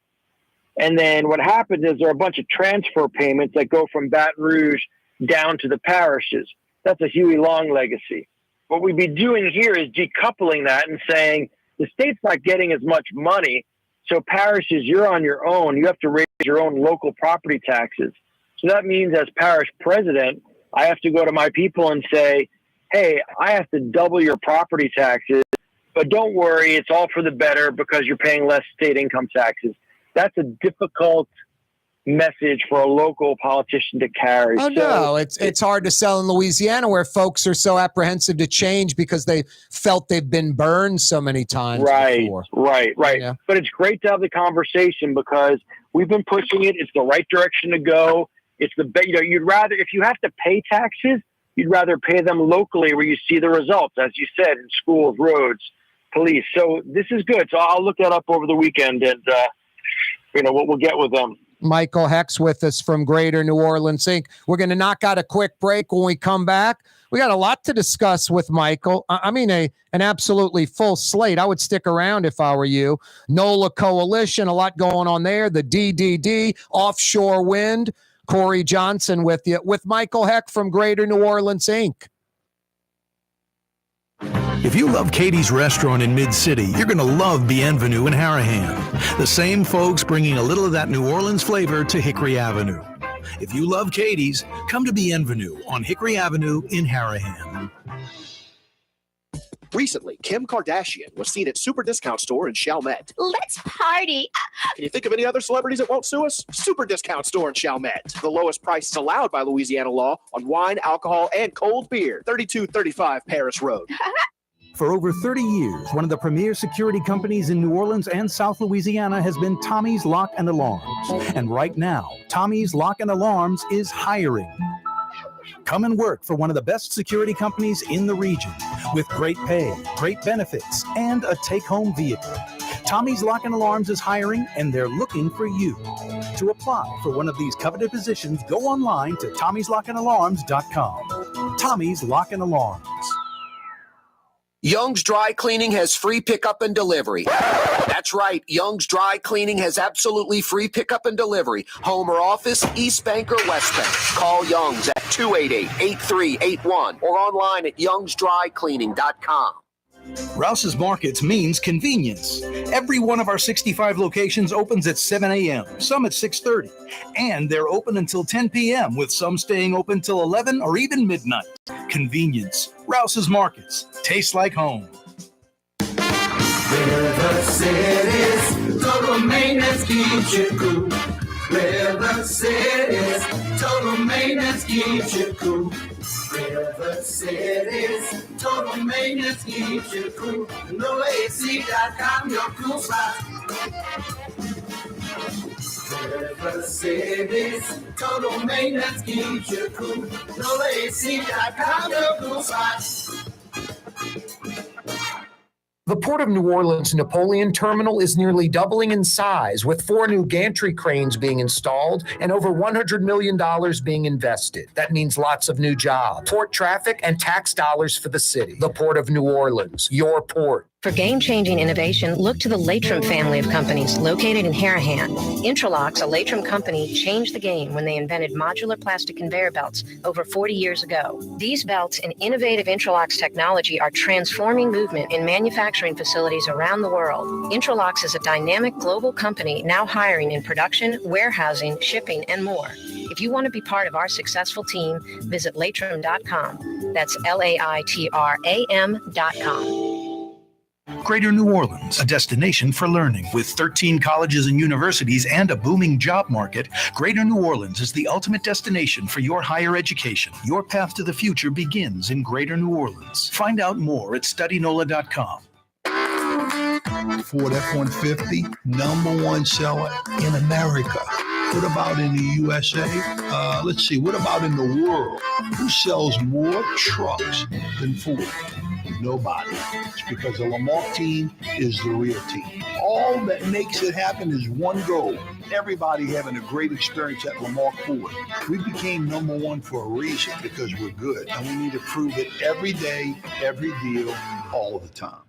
And then what happens is there are a bunch of transfer payments that go from Baton Rouge down to the parishes. That's a Huey Long legacy. What we'd be doing here is decoupling that and saying the state's not getting as much money, so parishes, you're on your own. You have to raise your own local property taxes. So that means as parish president, I have to go to my people and say, hey, I have to double your property taxes, but don't worry, it's all for the better because you're paying less state income taxes. That's a difficult message for a local politician to carry. Oh, no, it's hard to sell in Louisiana where folks are so apprehensive to change because they felt they've been burned so many times before. Right. Yeah. But it's great to have the conversation because we've been pushing it. It's the right direction to go. It's you'd rather, if you have to pay taxes, you'd rather pay them locally where you see the results, as you said, in schools, roads, police. So this is good. So I'll look that up over the weekend and, what we'll get with them. Michael Hecht with us from Greater New Orleans Inc. We're going to knock out a quick break. When we come back, we got a lot to discuss with Michael. I mean, an absolutely full slate. I would stick around if I were you. NOLA Coalition, a lot going on there. The DDD, offshore wind. Corey Johnson with you, with Michael Hecht from Greater New Orleans Inc. If you love Katie's Restaurant in Mid-City, you're going to love Bienvenue in Harahan. The same folks bringing a little of that New Orleans flavor to Hickory Avenue. If you love Katie's, come to Bienvenue on Hickory Avenue in Harahan. Recently, Kim Kardashian was seen at Super Discount Store in Chalmette. Let's party. Can you think of any other celebrities that won't sue us? Super Discount Store in Chalmette. The lowest prices allowed by Louisiana law on wine, alcohol, and cold beer. 3235 Paris Road. For over 30 years, one of the premier security companies in New Orleans and South Louisiana has been Tommy's Lock and Alarms. And right now, Tommy's Lock and Alarms is hiring. Come and work for one of the best security companies in the region with great pay, great benefits, and a take-home vehicle. Tommy's Lock and Alarms is hiring, and they're looking for you. To apply for one of these coveted positions, go online to tommyslockandalarms.com. Tommy's Lock and Alarms. Young's Dry Cleaning has free pickup and delivery. That's right. Young's Dry Cleaning has absolutely free pickup and delivery. Home or office, East Bank or West Bank. Call Young's at 288-8381 or online at youngsdrycleaning.com. Rouse's Markets means convenience. Every one of our 65 locations opens at 7 a.m., some at 6:30, and they're open until 10 p.m., with some staying open till 11 or even midnight. Convenience. Rouse's Markets. Tastes like home. River City's total maintenance keeps you cool. River City's total maintenance keeps you cool. River City's total maintenance keeps you cool. NOLAAC.com, your cool spot. River City's total maintenance keeps you cool. NOLAAC.com, your cool spot. The Port of New Orleans Napoleon Terminal is nearly doubling in size, with 4 new gantry cranes being installed and over $100 million being invested. That means lots of new jobs, port traffic, and tax dollars for the city. The Port of New Orleans, your port. For game-changing innovation, look to the Latrim family of companies located in Harahan. Intralocks, a Latrim company, changed the game when they invented modular plastic conveyor belts over 40 years ago. These belts and innovative Intralocks technology are transforming movement in manufacturing facilities around the world. Intralocks is a dynamic global company now hiring in production, warehousing, shipping, and more. If you want to be part of our successful team, visit Latrim.com. That's LAITRAM.com. Greater New Orleans, a destination for learning. With 13 colleges and universities and a booming job market, Greater New Orleans is the ultimate destination for your higher education. Your path to the future begins in Greater New Orleans. Find out more at studynola.com. Ford F-150, #1 seller in America. What about in the USA? Let's see, what about in the world? Who sells more trucks than Ford? Nobody. It's because the Lamarck team is the real team. All that makes it happen is one goal. Everybody having a great experience at Lamarck Ford. We became #1 for a reason, because we're good. And we need to prove it every day, every deal, all the time.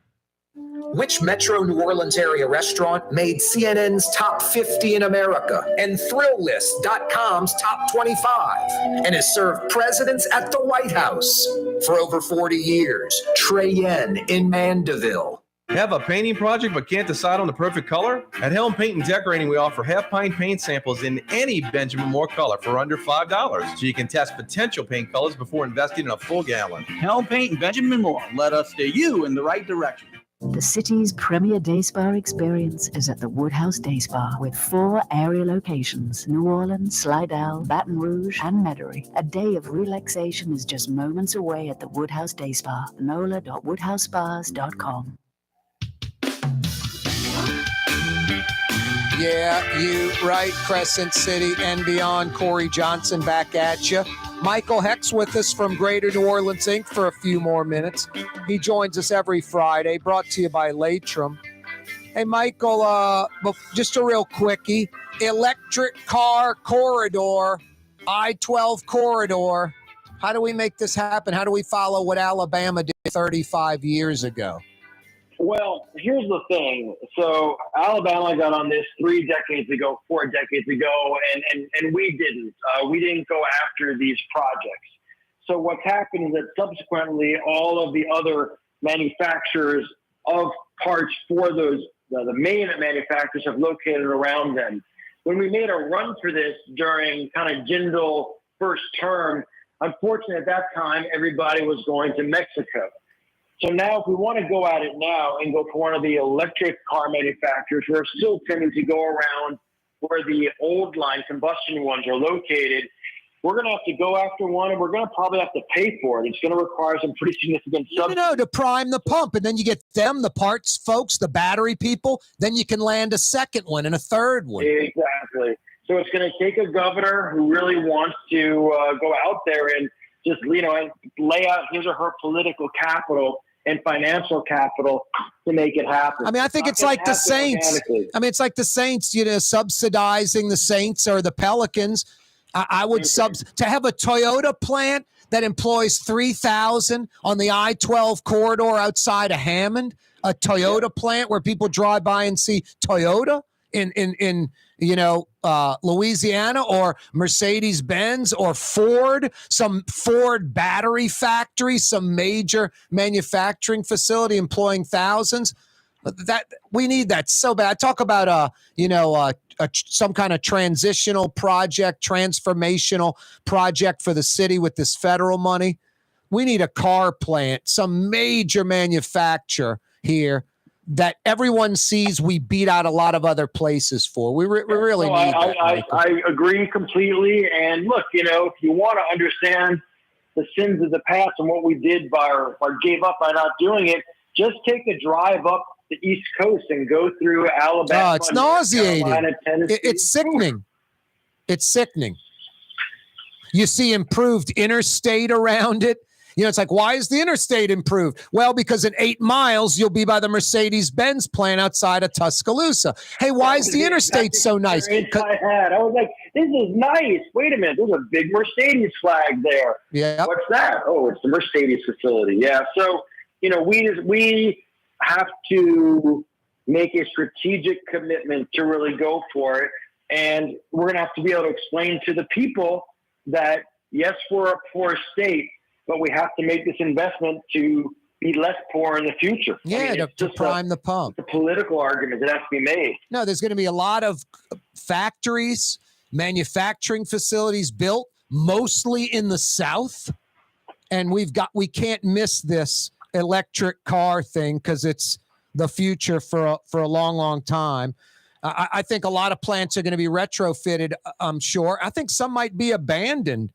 Which Metro New Orleans area restaurant made CNN's top 50 in America and ThrillList.com's top 25 and has served presidents at the White House for over 40 years? Trey Yen in Mandeville. Have a painting project but can't decide on the perfect color? At Helm Paint and Decorating, we offer half-pint paint samples in any Benjamin Moore color for under $5, so you can test potential paint colors before investing in a full gallon. Helm Paint and Benjamin Moore. Let us steer you in the right direction. The city's premier day spa experience is at the Woodhouse Day Spa with 4 area locations: New Orleans, Slidell, Baton Rouge, and Metairie. A day of relaxation is just moments away at the Woodhouse Day Spa. NOLA.woodhousespas.com. Yeah, you right, Crescent City and beyond. Corey Johnson back at you. Michael Hecht's with us from Greater New Orleans, Inc. for a few more minutes. He joins us every Friday, brought to you by Latrim. Hey, Michael, just a real quickie. Electric car corridor, I-12 corridor. How do we make this happen? How do we follow what Alabama did 35 years ago? Well, here's the thing. So Alabama got on this 3 decades ago, 4 decades ago, and we didn't. We didn't go after these projects. So what's happened is that subsequently all of the other manufacturers of parts for those, the main manufacturers have located around them. When we made a run for this during kind of Jindal first term, unfortunately at that time, everybody was going to Mexico. So now if we want to go at it now and go for one of the electric car manufacturers, we're still tending to go around where the old line combustion ones are located. We're going to have to go after one, and we're going to probably have to pay for it. It's going to require some pretty significant subsidies. To prime the pump, and then you get them, the parts folks, the battery people, then you can land a second one and a third one. Exactly. So it's going to take a governor who really wants to go out there and just, and lay out his or her political capital and financial capital to make it happen. I mean, I think it's like the Saints. It's like the Saints, subsidizing the Saints or the Pelicans. I would to have a Toyota plant that employs 3,000 on the I-12 corridor outside of Hammond, a Toyota plant where people drive by and see Toyota in Louisiana or Mercedes-Benz or Ford, some Ford battery factory, some major manufacturing facility employing thousands. That we need that so bad. Talk about some kind of transitional project, transformational project for the city with this federal money. We need a car plant, some major manufacturer here that everyone sees we beat out a lot of other places for. We really need that. I agree completely. And look, if you want to understand the sins of the past and what we did or gave up by not doing it, just take a drive up the East Coast and go through Alabama. It's nauseating. Carolina, Tennessee. It's sickening. It's sickening. You see improved interstate around it. It's like, why is the interstate improved? Well, because in 8 miles, you'll be by the Mercedes-Benz plant outside of Tuscaloosa. Hey, why is the interstate so nice? I was like, this is nice. Wait a minute. There's a big Mercedes flag there. Yeah. What's that? Oh, it's the Mercedes facility. Yeah. So, we have to make a strategic commitment to really go for it. And we're going to have to be able to explain to the people that, yes, we're a poor state, but we have to make this investment to be less poor in the future. Yeah, to prime the pump. It's a political argument that has to be made. No, there's going to be a lot of factories, manufacturing facilities built, mostly in the South. And we can't miss this electric car thing because it's the future for a long, long time. I think a lot of plants are going to be retrofitted, I'm sure. I think some might be abandoned.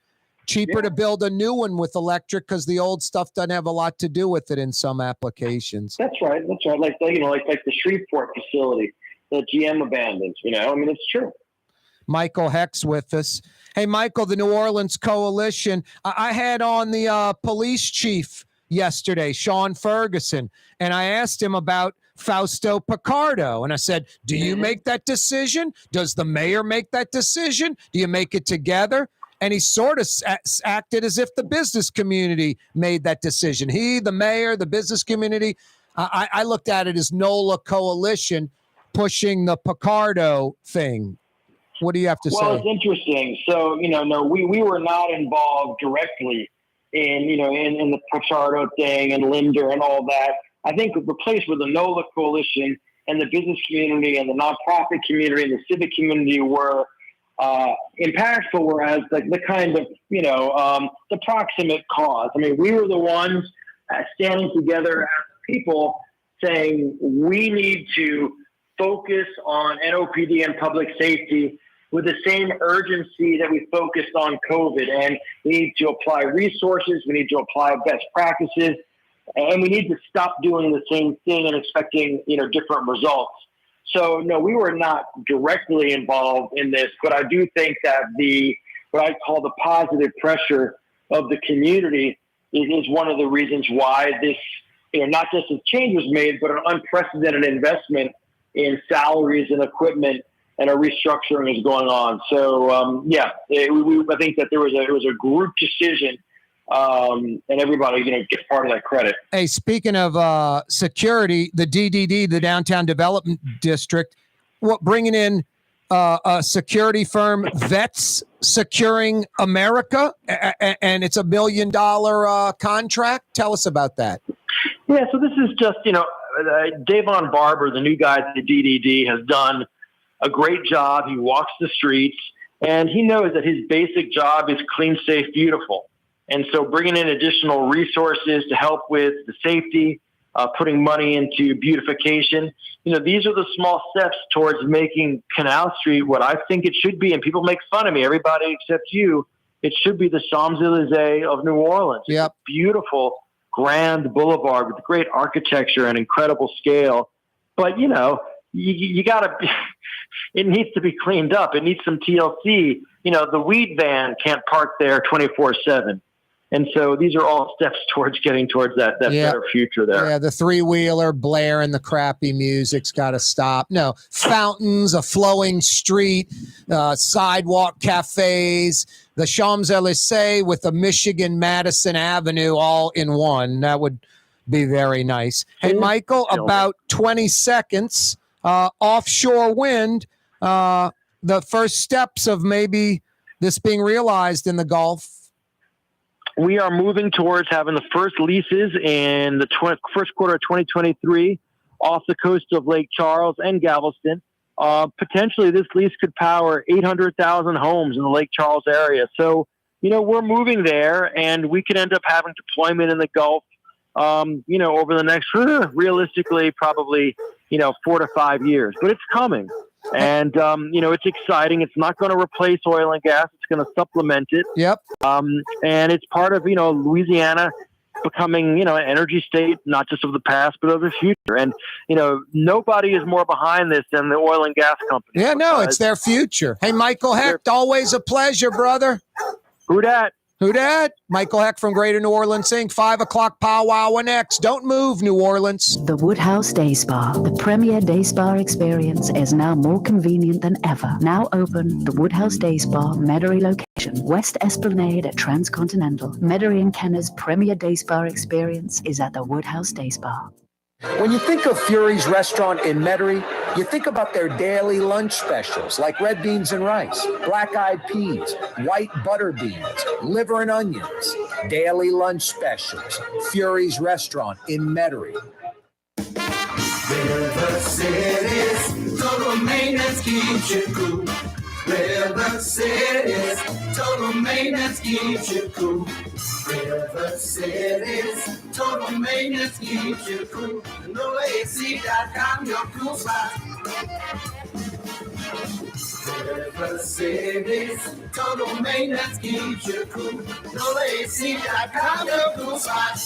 Cheaper to build a new one with electric because the old stuff doesn't have a lot to do with it in some applications. That's right. Like the Shreveport facility that GM abandoned. It's true. Michael Hecht's with us. Hey, Michael, the New Orleans Coalition. I had on the police chief yesterday, Sean Ferguson, and I asked him about Fausto Picardo. And I said, do you make that decision? Does the mayor make that decision? Do you make it together? And he sort of acted as if the business community made that decision. He, the mayor, the business community. I looked at it as NOLA Coalition pushing the Picardo thing. What do you have to say? Well, it's interesting. So, no, we were not involved directly in the Picardo thing and Linder and all that. I think the place where the NOLA Coalition and the business community and the nonprofit community and the civic community were impactful, whereas like the kind of the proximate cause. We were the ones standing together as people saying we need to focus on NOPD and public safety with the same urgency that we focused on COVID, and we need to apply resources, we need to apply best practices, and we need to stop doing the same thing and expecting different results. So, no, we were not directly involved in this, but I do think that what I call the positive pressure of the community is one of the reasons why this, not just a change was made, but an unprecedented investment in salaries and equipment and a restructuring is going on. So, I think that it was a group decision, and everybody, gets part of that credit. Hey, speaking of security, the DDD, the Downtown Development District, bringing in a security firm, Vets Securing America, and it's $1 billion contract. Tell us about that. Yeah, so this is just, Davon Barber, the new guy at the DDD, has done a great job. He walks the streets, and he knows that his basic job is clean, safe, beautiful. And so bringing in additional resources to help with the safety, putting money into beautification, these are the small steps towards making Canal Street what I think it should be. And people make fun of me, everybody except you. It should be the Champs-Élysées of New Orleans. Yep. It's a beautiful, grand boulevard with great architecture and incredible scale. But, you got to, it needs to be cleaned up. It needs some TLC. The weed van can't park there 24/7. And so these are all steps towards getting towards that better future there. Yeah, the three-wheeler blare and the crappy music's got to stop. No, fountains, a flowing street, sidewalk cafes, the Champs-Élysées with the Michigan Madison Avenue all in one. That would be very nice. Hey, Michael, about 20 seconds. Offshore wind. the first steps of maybe this being realized in the Gulf? We are moving towards having the first leases in the first quarter of 2023 off the coast of Lake Charles and Galveston. Potentially, this lease could power 800,000 homes in the Lake Charles area. So, we're moving there, and we could end up having deployment in the Gulf, over the next, realistically, probably, 4 to 5 years. But it's coming. And, it's exciting. It's not going to replace oil and gas. It's going to supplement it. Yep. And it's part of, Louisiana becoming, an energy state, not just of the past, but of the future. And, nobody is more behind this than the oil and gas companies. Yeah, no, it's their future. Hey, Michael Hecht, always a pleasure, brother. Who dat? Who dat? Michael Hecht from Greater New Orleans Inc. 5 o'clock powwow next. Don't move, New Orleans. The Woodhouse Day Spa, the premier day spa experience, is now more convenient than ever. Now open, the Woodhouse Day Spa, Metairie location, West Esplanade at Transcontinental. Metairie and Kenner's premier day spa experience is at the Woodhouse Day Spa. When you think of Fury's restaurant in Metairie, you think about their daily lunch specials like red beans and rice, black-eyed peas, white butter beans, liver and onions. Daily lunch specials. Fury's restaurant in Metairie. River City's total maintenance keeps you cool. River City's total maintenance keeps you cool. River City's total maintenance keeps you cool. NOLAAC.com, your cool spot. River City's total maintenance keeps you cool. NOLAAC.com, your cool spot.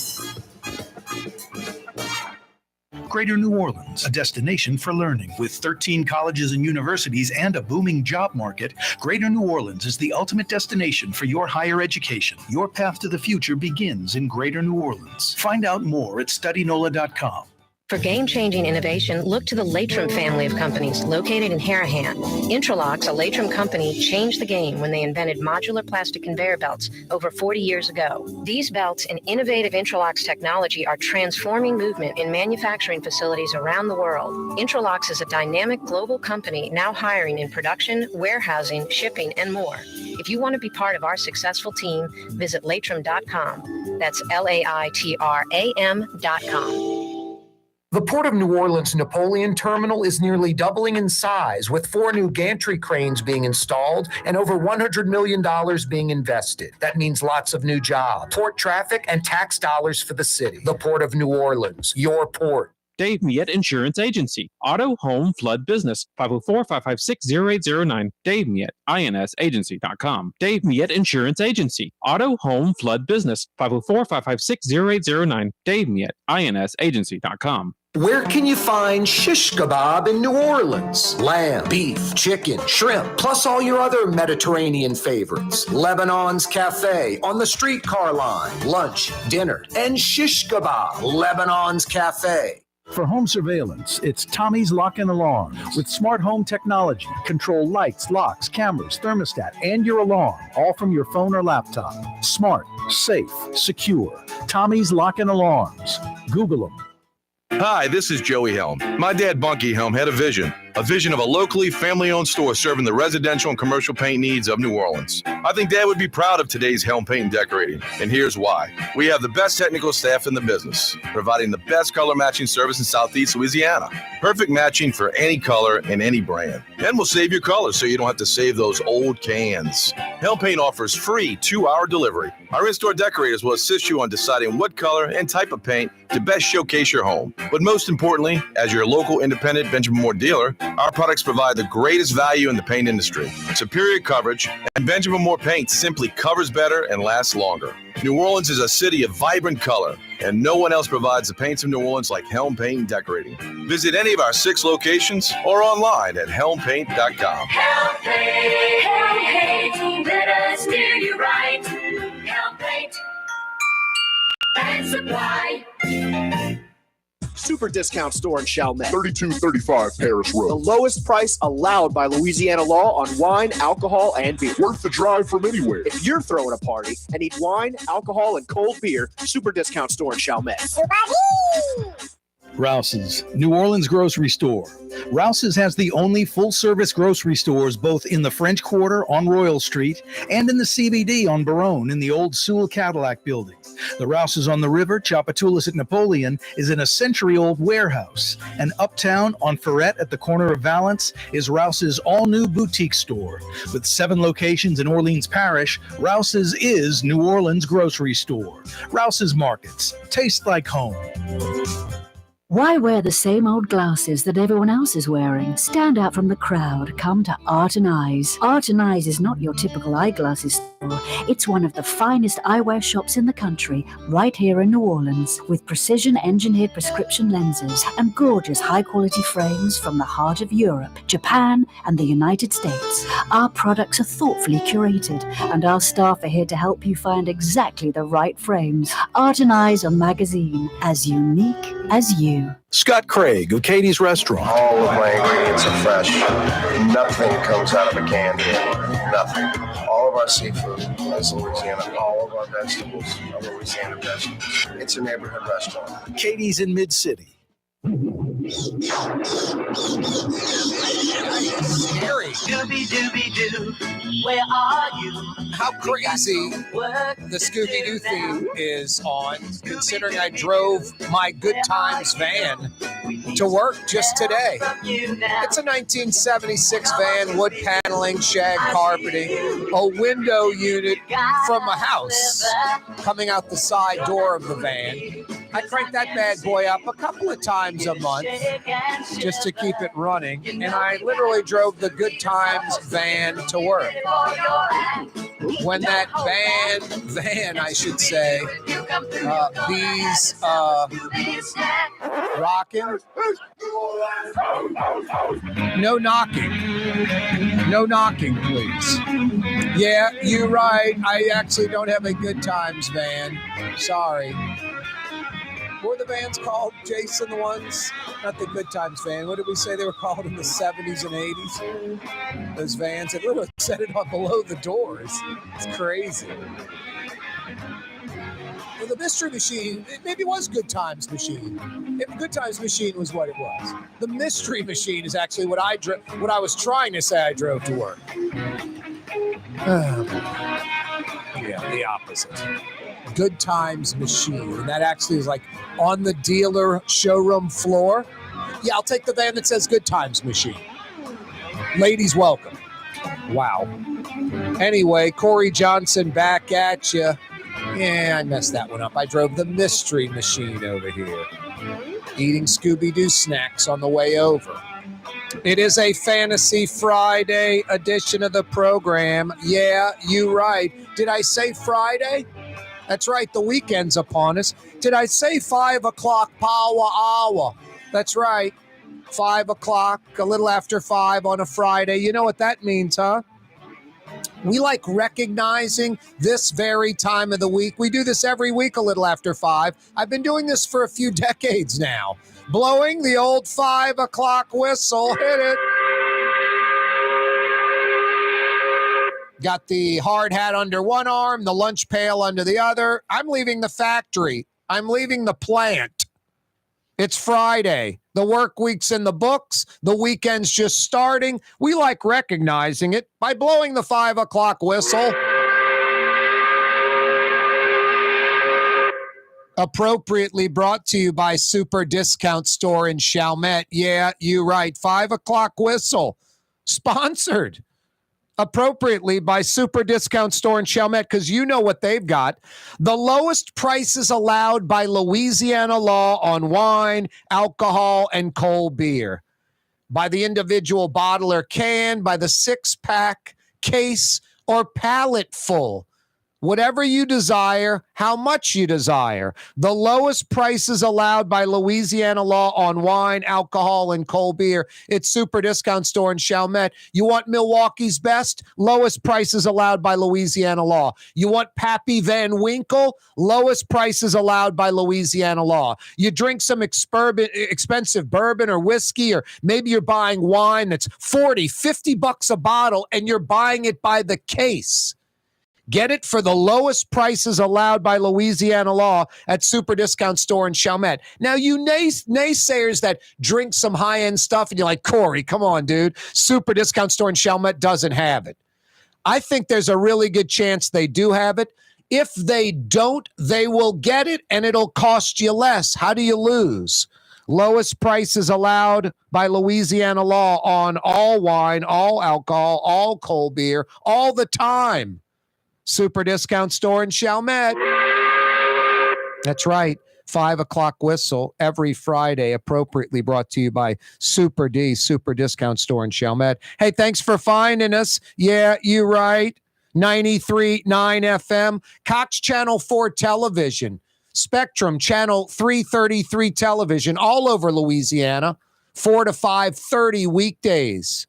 Greater New Orleans, a destination for learning. With 13 colleges and universities and a booming job market, Greater New Orleans is the ultimate destination for your higher education. Your path to the future begins in Greater New Orleans. Find out more at studynola.com. For game-changing innovation, look to the Latrim family of companies located in Harahan. Interlocks, a Latrim company, changed the game when they invented modular plastic conveyor belts over 40 years ago. These belts and innovative Interlocks technology are transforming movement in manufacturing facilities around the world. Interlocks is a dynamic global company now hiring in production, warehousing, shipping, and more. If you want to be part of our successful team, visit Latrim.com. That's LAITRAM.com. The Port of New Orleans Napoleon Terminal is nearly doubling in size, with 4 new gantry cranes being installed and over $100 million being invested. That means lots of new jobs, port traffic, and tax dollars for the city. The Port of New Orleans, your port. Dave Miette Insurance Agency. Auto, home, flood, business. 504-556-0809. Dave Miette, INSagency.com. Dave Miette Insurance Agency. Auto, home, flood, business. 504-556-0809. Dave Miette, INSagency.com. Where can you find shish kebab in New Orleans? Lamb, beef, chicken, shrimp, plus all your other Mediterranean favorites. Lebanon's Cafe on the streetcar line. Lunch, dinner, and shish kebab. Lebanon's Cafe. For home surveillance, it's Tommy's Lock and Alarms. With smart home technology, control lights, locks, cameras, thermostat, and your alarm, all from your phone or laptop. Smart, safe, secure. Tommy's Lock and Alarms. Google them. Hi, this is Joey Helm. My dad, Bunky Helm, had a vision of a locally family-owned store serving the residential and commercial paint needs of New Orleans. I think Dad would be proud of today's Helm Paint and Decorating, and here's why. We have the best technical staff in the business, providing the best color matching service in Southeast Louisiana. Perfect matching for any color and any brand. And we'll save your colors so you don't have to save those old cans. Helm Paint offers free 2-hour delivery. Our in-store decorators will assist you on deciding what color and type of paint to best showcase your home. But most importantly, as your local independent Benjamin Moore dealer, our products provide the greatest value in the paint industry. Superior coverage, and Benjamin Moore paint simply covers better and lasts longer. New Orleans is a city of vibrant color, and no one else provides the paints of New Orleans like Helm Paint and Decorating. Visit any of our 6 locations or online at helmpaint.com. Helm Paint, let us steer you right. Helm Paint and Supply. Super discount store in Chalmette. 3235 Paris Road. The lowest price allowed by Louisiana law on wine, alcohol, and beer. Worth the drive from anywhere. If you're throwing a party and need wine, alcohol, and cold beer, Super discount store in Chalmette. Rouse's, New Orleans grocery store. Rouse's has the only full-service grocery stores both in the French Quarter on Royal Street and in the CBD on Baronne in the old Sewell Cadillac building. The Rouse's on the river, Tchoupitoulas at Napoleon, is in a century-old warehouse. And uptown on Ferret at the corner of Valence is Rouse's all-new boutique store. With 7 locations in Orleans Parish, Rouse's is New Orleans grocery store. Rouse's Markets. Taste like home. Why wear the same old glasses that everyone else is wearing? Stand out from the crowd. Come to Art and Eyes. Art and Eyes is not your typical eyeglasses store. It's one of the finest eyewear shops in the country, right here in New Orleans, with precision-engineered prescription lenses and gorgeous high-quality frames from the heart of Europe, Japan, and the United States. Our products are thoughtfully curated, and our staff are here to help you find exactly the right frames. Art and Eyes are magazine, as unique as you. Scott Craig of Katie's Restaurant. All of my ingredients are fresh. Nothing comes out of a can here. Nothing. All of our seafood is Louisiana. All of our vegetables are Louisiana vegetables. It's a neighborhood restaurant. Katie's in Mid-City. Scary. Dooby-dooby-doo, where are you? How crazy the Scooby-Doo theme is on, considering I drove my Good Times van to work just today. It's a 1976 van, wood paneling, shag carpeting, a window unit from a house coming out the side door of the van. I crank that bad boy up a couple of times a month just to keep it running, and I literally drove the Good Times van to work. When that van, I should say, these rocking, no knocking, please. Yeah, you're right. I actually don't have a Good Times van. Sorry. What were the bands called, Jason, the ones? Not the Good Times van. What did we say they were called in the 70s and 80s? Those vans. It literally said it on below the doors. It's crazy. Well, the Mystery Machine, it maybe was Good Times Machine. If Good Times Machine was what it was. The Mystery Machine is actually what I was trying to say I drove to work. Yeah, the opposite. Good Times Machine. And that actually is like on the dealer showroom floor. Yeah, I'll take the van that says Good Times Machine. Ladies, welcome. Wow. Anyway, Corey Johnson back at you. Yeah, I messed that one up. I drove the Mystery Machine over here. Eating Scooby-Doo snacks on the way over. It is a Fantasy Friday edition of the program. Yeah, you right. Did I say Friday? That's right, the weekend's upon us. Did I say 5 o'clock power hour? That's right, 5 o'clock, a little after 5 on a Friday. You know what that means, huh? We like recognizing this very time of the week. We do this every week a little after 5. I've been doing this for a few decades now. Blowing the old 5 o'clock whistle. Hit it. Got the hard hat under one arm, the lunch pail under the other. I'm leaving the factory. I'm leaving the plant. It's Friday. The work week's in the books. The weekend's just starting. We like recognizing it by blowing the 5 o'clock whistle. Appropriately brought to you by Super Discount Store in Chalmette. Yeah, you're right. 5 o'clock whistle. Sponsored appropriately by Super Discount Store in Chalmette, because you know what they've got. The lowest prices allowed by Louisiana law on wine, alcohol, and cold beer. By the individual bottle or can, by the 6-pack, case, or pallet full. Whatever you desire, how much you desire. The lowest prices allowed by Louisiana law on wine, alcohol, and cold beer. It's Super Discount Store in Chalmette. You want Milwaukee's best? Lowest prices allowed by Louisiana law. You want Pappy Van Winkle? Lowest prices allowed by Louisiana law. You drink some expensive bourbon or whiskey, or maybe you're buying wine that's $40, $50 a bottle, and you're buying it by the case. Get it for the lowest prices allowed by Louisiana law at Super Discount Store in Chalmette. Now, you naysayers that drink some high-end stuff, and you're like, Corey, come on, dude. Super Discount Store in Chalmette doesn't have it. I think there's a really good chance they do have it. If they don't, they will get it, and it'll cost you less. How do you lose? Lowest prices allowed by Louisiana law on all wine, all alcohol, all cold beer, all the time. Super Discount Store in Chalmette. That's right. 5 o'clock whistle every Friday, appropriately brought to you by Super D, Super Discount Store in Chalmette. Hey, thanks for finding us. Yeah, you right. 93.9 FM, Cox Channel 4 Television, Spectrum Channel 333 Television, all over Louisiana, 4 to 5:30 weekdays.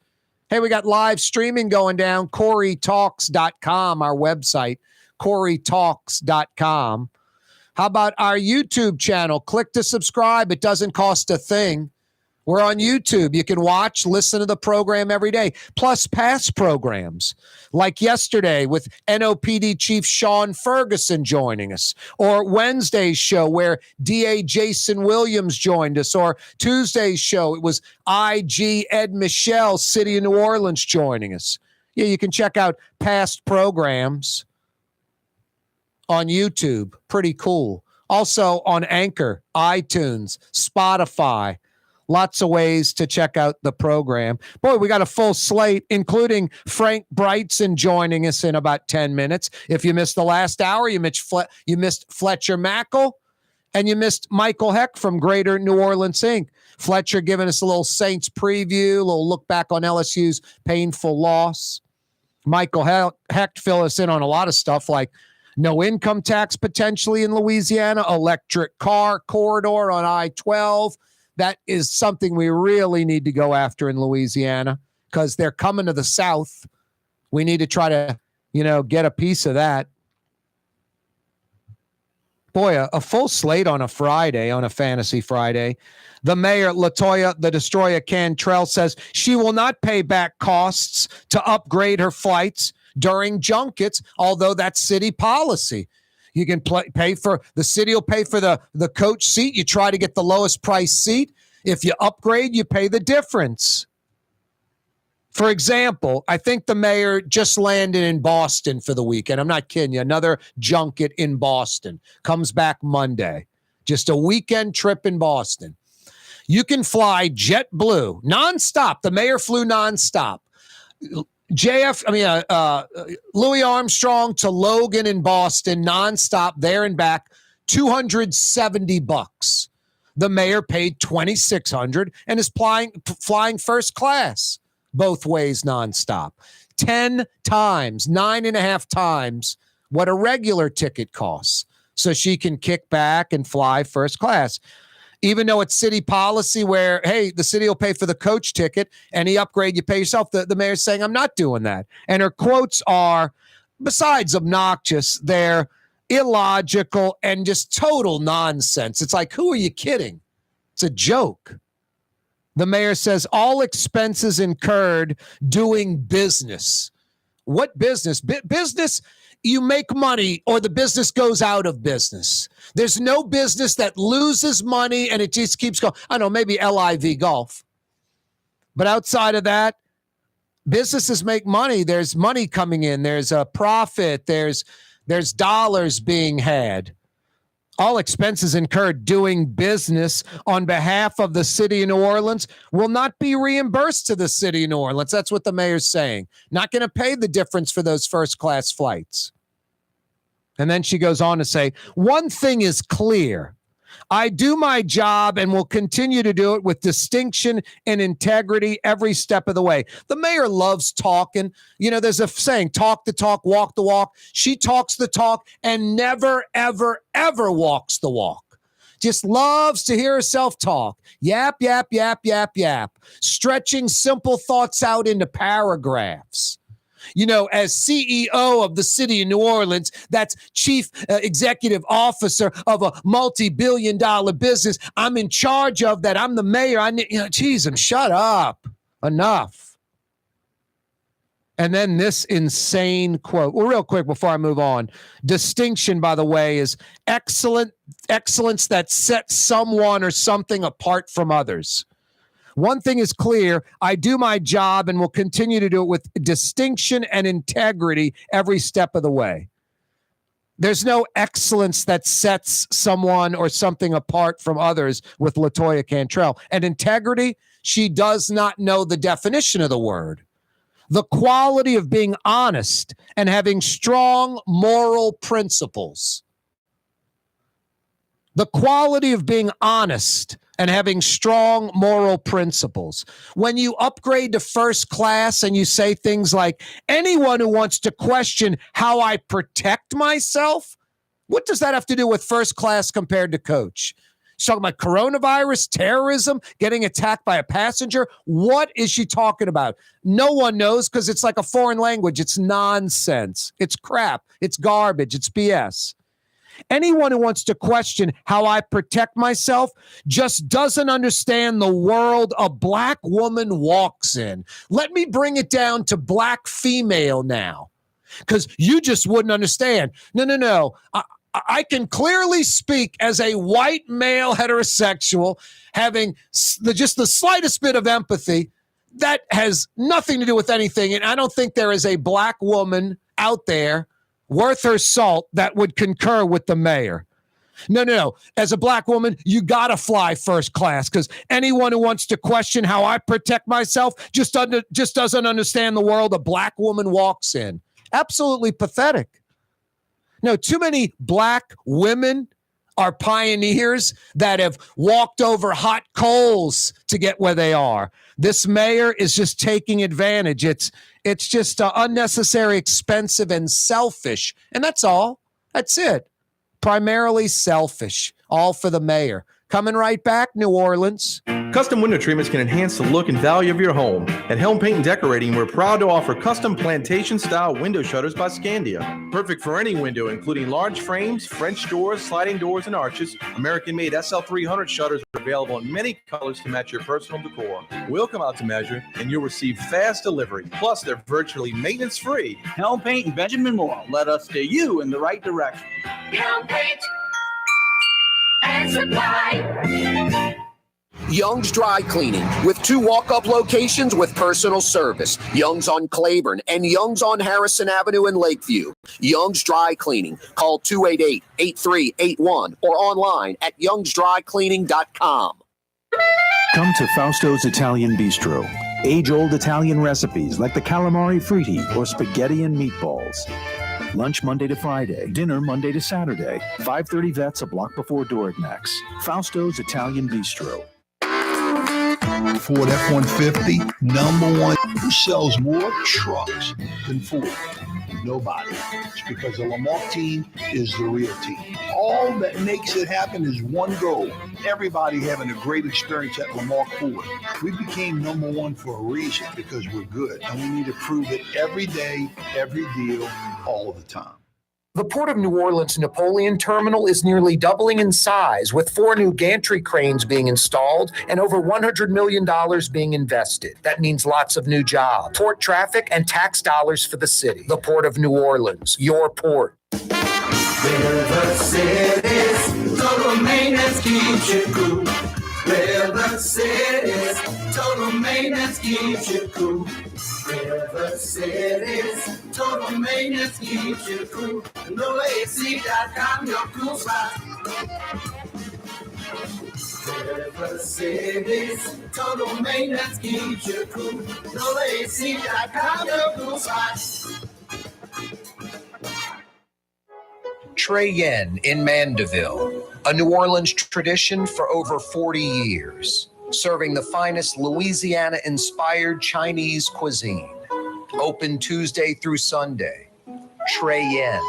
Hey, we got live streaming going down, CoreyTalks.com, our website, CoreyTalks.com. How about our YouTube channel? Click to subscribe. It doesn't cost a thing. We're on YouTube. You can watch, listen to the program every day, plus past programs like yesterday with NOPD Chief Sean Ferguson joining us, or Wednesday's show where DA Jason Williams joined us, or Tuesday's show, it was IG Ed Michelle, City of New Orleans, joining us. Yeah, you can check out past programs on YouTube. Pretty cool. Also on Anchor, iTunes, Spotify. Lots of ways to check out the program. Boy, we got a full slate, including Frank Brightson joining us in about 10 minutes. If you missed the last hour, you missed Fletcher Mackel, and you missed Michael Hecht from Greater New Orleans Inc. Fletcher giving us a little Saints preview, a little look back on LSU's painful loss. Michael Hecht fill us in on a lot of stuff like no income tax potentially in Louisiana, electric car corridor on I-12. That is something we really need to go after in Louisiana because they're coming to the South. We need to try to, get a piece of that. Boy, a full slate on a Friday, on a Fantasy Friday. The mayor, Latoya the Destroyer Cantrell, says she will not pay back costs to upgrade her flights during junkets, although that's city policy. You can pay for, the city will pay for the coach seat. You try to get the lowest price seat. If you upgrade, you pay the difference. For example, I think the mayor just landed in Boston for the weekend. I'm not kidding you. Another junket in Boston. Comes back Monday. Just a weekend trip in Boston. You can fly JetBlue nonstop. The mayor flew nonstop. Louis Armstrong to Logan in Boston, nonstop, there and back, $270. The mayor paid $2,600 and is flying first class both ways nonstop. 10 times, 9.5 times what a regular ticket costs. So she can kick back and fly first class. Even though it's city policy where, hey, the city will pay for the coach ticket, any upgrade you pay yourself, the mayor's saying, I'm not doing that. And her quotes are, besides obnoxious, they're illogical and just total nonsense. It's like, who are you kidding? It's a joke. The mayor says all expenses incurred doing business. What business? Business, you make money or the business goes out of business. There's no business that loses money and it just keeps going. I don't know, maybe LIV Golf. But outside of that, businesses make money. There's money coming in. There's a profit. There's dollars being had. All expenses incurred doing business on behalf of the city of New Orleans will not be reimbursed to the city of New Orleans. That's what the mayor's saying. Not going to pay the difference for those first-class flights. And then she goes on to say, one thing is clear. I do my job and will continue to do it with distinction and integrity every step of the way. The mayor loves talking. There's a saying, talk the talk, walk the walk. She talks the talk and never, ever, ever walks the walk. Just loves to hear herself talk. Yap, yap, yap, yap, yap. Stretching simple thoughts out into paragraphs. As CEO of the city of New Orleans, that's chief executive officer of a multi-billion-dollar business. I'm in charge of that. I'm the mayor. Shut up. Enough. And then this insane quote. Well, real quick before I move on. Distinction, by the way, is excellence that sets someone or something apart from others. One thing is clear. I do my job and will continue to do it with distinction and integrity every step of the way. There's no excellence that sets someone or something apart from others with LaToya Cantrell. And integrity, she does not know the definition of the word. The quality of being honest and having strong moral principles. The quality of being honest and having strong moral principles. When you upgrade to first class and you say things like, anyone who wants to question how I protect myself, what does that have to do with first class compared to coach? She's talking about coronavirus, terrorism, getting attacked by a passenger. What is she talking about? No one knows because it's like a foreign language. It's nonsense. It's crap. It's garbage. It's BS. Anyone who wants to question how I protect myself just doesn't understand the world a black woman walks in. Let me bring it down to black female now, because you just wouldn't understand. No. I can clearly speak as a white male heterosexual having just the slightest bit of empathy. That has nothing to do with anything. And I don't think there is a black woman out there worth her salt that would concur with the mayor. No. As a black woman, you got to fly first class, because anyone who wants to question how I protect myself just doesn't understand the world a black woman walks in. Absolutely pathetic. No, too many black women are pioneers that have walked over hot coals to get where they are. This mayor is just taking advantage. It's just unnecessary, expensive, and selfish. And that's all. That's it. Primarily selfish. All for the mayor. Coming right back, New Orleans. Custom window treatments can enhance the look and value of your home. At Helm Paint and Decorating, we're proud to offer custom plantation-style window shutters by Scandia. Perfect for any window, including large frames, French doors, sliding doors, and arches. American-made SL300 shutters are available in many colors to match your personal decor. We'll come out to measure, and you'll receive fast delivery. Plus, they're virtually maintenance-free. Helm Paint and Benjamin Mora. Let us steer you in the right direction. Helm Paint and Supply. Young's Dry Cleaning, with 2 walk-up locations with personal service. Young's on Claiborne and Young's on Harrison Avenue in Lakeview. Young's Dry Cleaning. Call 288-8381 or online at youngsdrycleaning.com. Come to Fausto's Italian Bistro. Age-old Italian recipes like the calamari fritti or spaghetti and meatballs. Lunch Monday to Friday. Dinner Monday to Saturday. 530 Vets, a block before Dorignax. Fausto's Italian Bistro. Ford F-150, number one. Who sells more trucks than Ford? Nobody. It's because the Lamarck team is the real team. All that makes it happen is one goal. Everybody having a great experience at Lamarck Ford. We became number one for a reason, because we're good. And we need to prove it every day, every deal, all the time. The Port of New Orleans Napoleon Terminal is nearly doubling in size, with 4 new gantry cranes being installed and over $100 million being invested. That means lots of new jobs, port traffic, and tax dollars for the city. The Port of New Orleans, your port. River Cities, total maintenance keeps you cool. River Cities, total maintenance keeps you cool. River Cities, total maintenance keeps you cool. NOLAC.com, your cool spot. River Cities, total maintenance keeps you cool. NOLAC.com, your cool spot. Trey Yen in Mandeville, a New Orleans tradition for over 40 years, serving the finest Louisiana-inspired Chinese cuisine. Open Tuesday through Sunday. Trey Yen.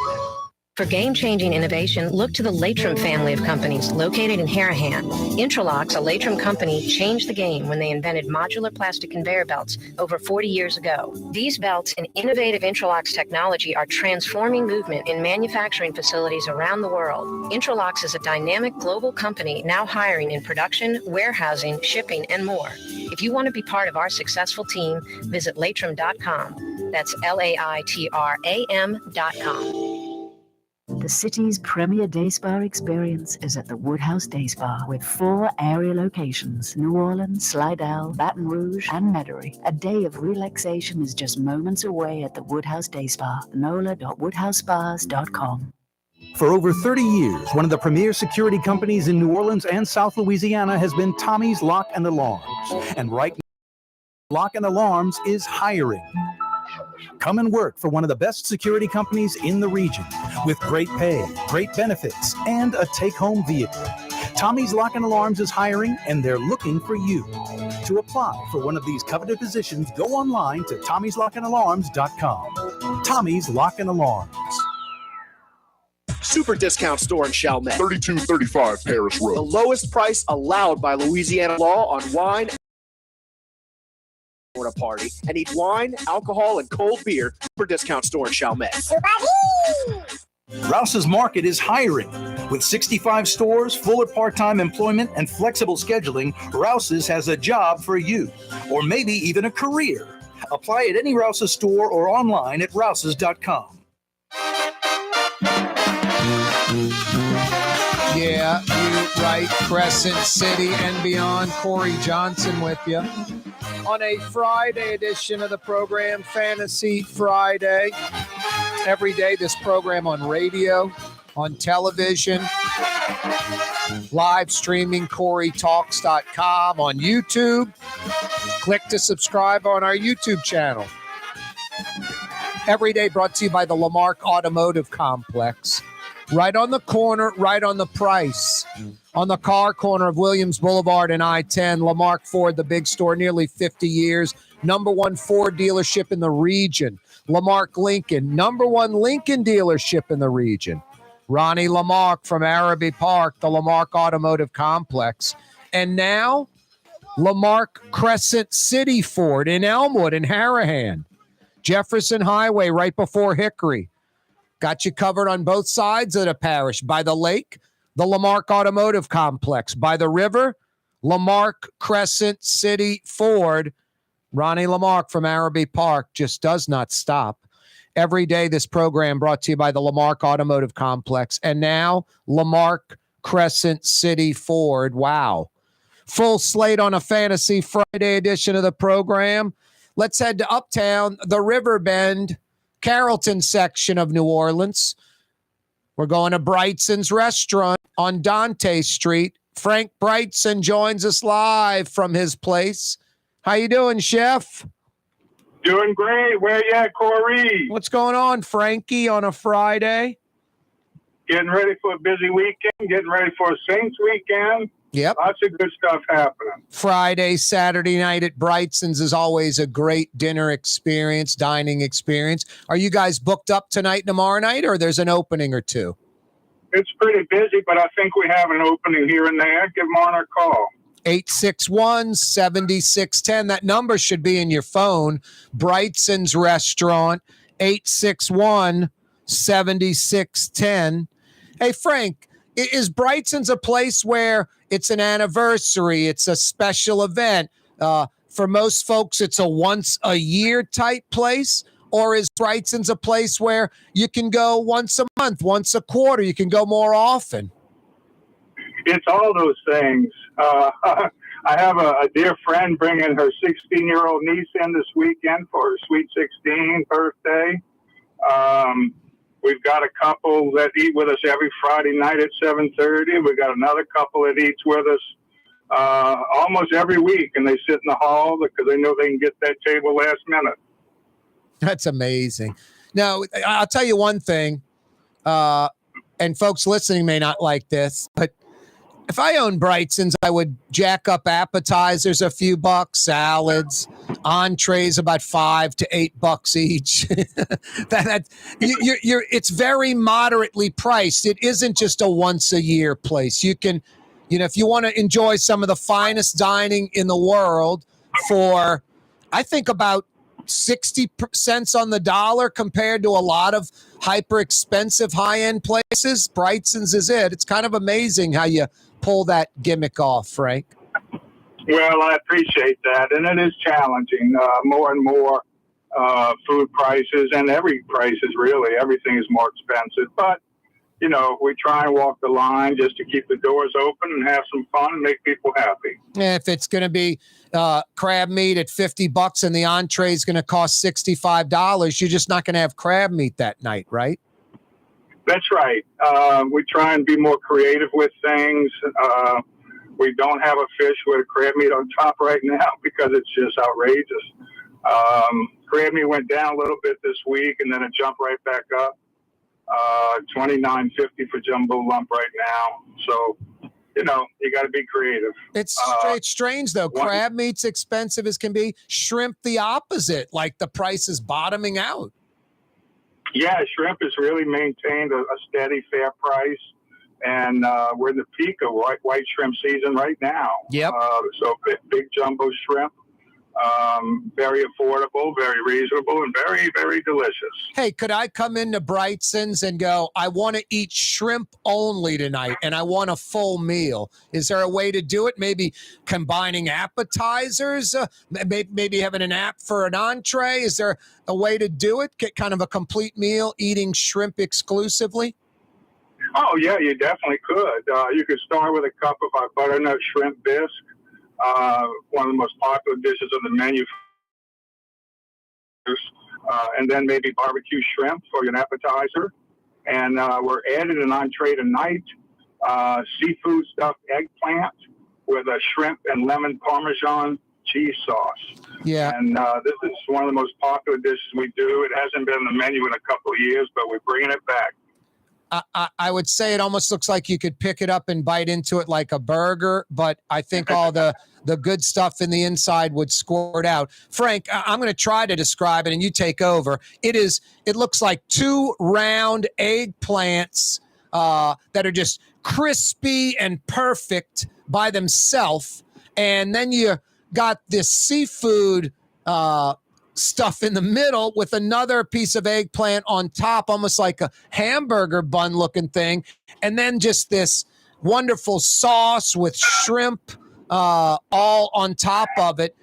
For game-changing innovation, look to the Latrim family of companies located in Harahan. Intralocks, a Latrim company, changed the game when they invented modular plastic conveyor belts over 40 years ago. These belts and innovative Intralocks technology are transforming movement in manufacturing facilities around the world. Intralocks is a dynamic global company now hiring in production, warehousing, shipping, and more. If you want to be part of our successful team, visit Latrim.com. That's LAITRAM.com. The city's premier day spa experience is at the Woodhouse Day Spa with 4 area locations: New Orleans, Slidell, Baton Rouge, and Metairie. A day of relaxation is just moments away at the Woodhouse Day Spa. NOLA.woodhousespas.com. For over 30 years, one of the premier security companies in New Orleans and South Louisiana has been Tommy's Lock and Alarms. And right now, Lock and Alarms is hiring. Come and work for one of the best security companies in the region with great pay, great benefits, and a take-home vehicle. Tommy's Lock and Alarms is hiring, and they're looking for you. To apply for one of these coveted positions, go online to tommyslockанdalarms.com. Tommy's Lock and Alarms. Super discount store in Chalmette. 3235 Paris Road. The lowest price allowed by Louisiana law on wine for a party. And eat wine, alcohol, and cold beer. Super discount store in Chalmette. Rouse's Market is hiring. With 65 stores, full or part-time employment, and flexible scheduling, Rouse's has a job for you, or maybe even a career. Apply at any Rouse's store or online at rouses.com. Yeah, you right. Crescent City and beyond. Corey Johnson with you on a Friday edition of the program, Fantasy Friday. Every day, this program on radio, on television, live streaming, CoreyTalks.com, on YouTube. Click to subscribe on our YouTube channel. Every day brought to you by the Lamarck Automotive Complex. Right on the corner, right on the price. On the car corner of Williams Boulevard and I-10, Lamarck Ford, the big store, nearly 50 years. #1 Ford dealership in the region. Lamarck Lincoln, #1 Lincoln dealership in the region. Ronnie Lamarck from Araby Park, the Lamarck Automotive Complex. And now, Lamarck Crescent City Ford in Elmwood and Harahan. Jefferson Highway right before Hickory. Got you covered on both sides of the parish. By the lake, the Lamarck Automotive Complex. By the river, Lamarck Crescent City Ford. Ronnie Lamarck from Araby Park just does not stop. Every day, this program brought to you by the Lamarck Automotive Complex. And now, Lamarck Crescent City Ford. Wow. Full slate on a Fantasy Friday edition of the program. Let's head to Uptown, the Riverbend, Carrollton section of New Orleans. We're going to Brightson's Restaurant on Dante Street. Frank Brightson joins us live from his place. How you doing, Chef? Doing great. Where you at, Corey? What's going on, Frankie, on a Friday? Getting ready for a busy weekend, getting ready for a Saints weekend. Yep. Lots of good stuff happening. Friday, Saturday night at Brightson's is always a great dinner experience, dining experience. Are you guys booked up tonight, tomorrow night, or there's an opening or two? It's pretty busy, but I think we have an opening here and there. Give Marner a call. 861-7610. That number should be in your phone. Brightson's Restaurant, 861-7610. Hey, Frank, is Brightson's a place where it's an anniversary, it's a special event? For most folks, it's a once-a-year type place? Or is Brightson's a place where you can go once a month, once a quarter, you can go more often? It's all those things. I have a dear friend bringing her 16-year-old niece in this weekend for her sweet 16 birthday. We've got a couple that eat with us every Friday night at 7:30. We've got another couple that eats with us almost every week, and they sit in the hall because they know they can get that table last minute. That's amazing. Now, I'll tell you one thing, and folks listening may not like this, but if I owned Brightson's, I would jack up appetizers a few bucks, salads, entrees about $5 to $8 each. It's very moderately priced. It isn't just a once a year place. You can, if you want to enjoy some of the finest dining in the world for, I think, about 60 cents on the dollar compared to a lot of hyper expensive high-end places, Brightson's is it. It's kind of amazing how you pull that gimmick off, Frank. Well, I appreciate that, and it is challenging. More and more, food prices, and every price is really, everything is more expensive. But, you know, we try and walk the line just to keep the doors open and have some fun and make people happy. If it's going to be crab meat at $50 and the entree is going to cost $65, you're just not going to have crab meat that night, right? That's right. We try and be more creative with things. We don't have a fish with a crab meat on top right now because it's just outrageous. Crab meat went down a little bit this week, and then it jumped right back up. $29.50 for jumbo lump right now. So, you know, you got to be creative. It's strange, though. Crab meat's expensive as can be. Shrimp, the opposite. Like the price is bottoming out. Yeah, shrimp has really maintained a steady, fair price. And we're in the peak of white shrimp season right now. Yep. So big jumbo shrimp. Very affordable, very reasonable, and very, very delicious. Hey, could I come into Brightson's and go, I want to eat shrimp only tonight and I want a full meal? Is there a way to do it? Maybe combining appetizers? Maybe having an app for an entree? Is there a way to do it? Get kind of a complete meal eating shrimp exclusively? Oh, yeah, you definitely could. You could start with a cup of our butternut shrimp bisque. One of the most popular dishes on the menu. And then maybe barbecue shrimp for an appetizer. And we're adding an entree tonight, seafood stuffed eggplant with a shrimp and lemon Parmesan cheese sauce. Yeah. And this is one of the most popular dishes we do. It hasn't been on the menu in a couple of years, but we're bringing it back. I would say it almost looks like you could pick it up and bite into it like a burger, but I think all the good stuff in the inside would squirt out. Frank, I'm going to try to describe it and you take over. It looks like two round eggplants that are just crispy and perfect by themselves. And then you got this seafood stuff in the middle with another piece of eggplant on top, almost like a hamburger bun looking thing. And then just this wonderful sauce with shrimp all on top of it.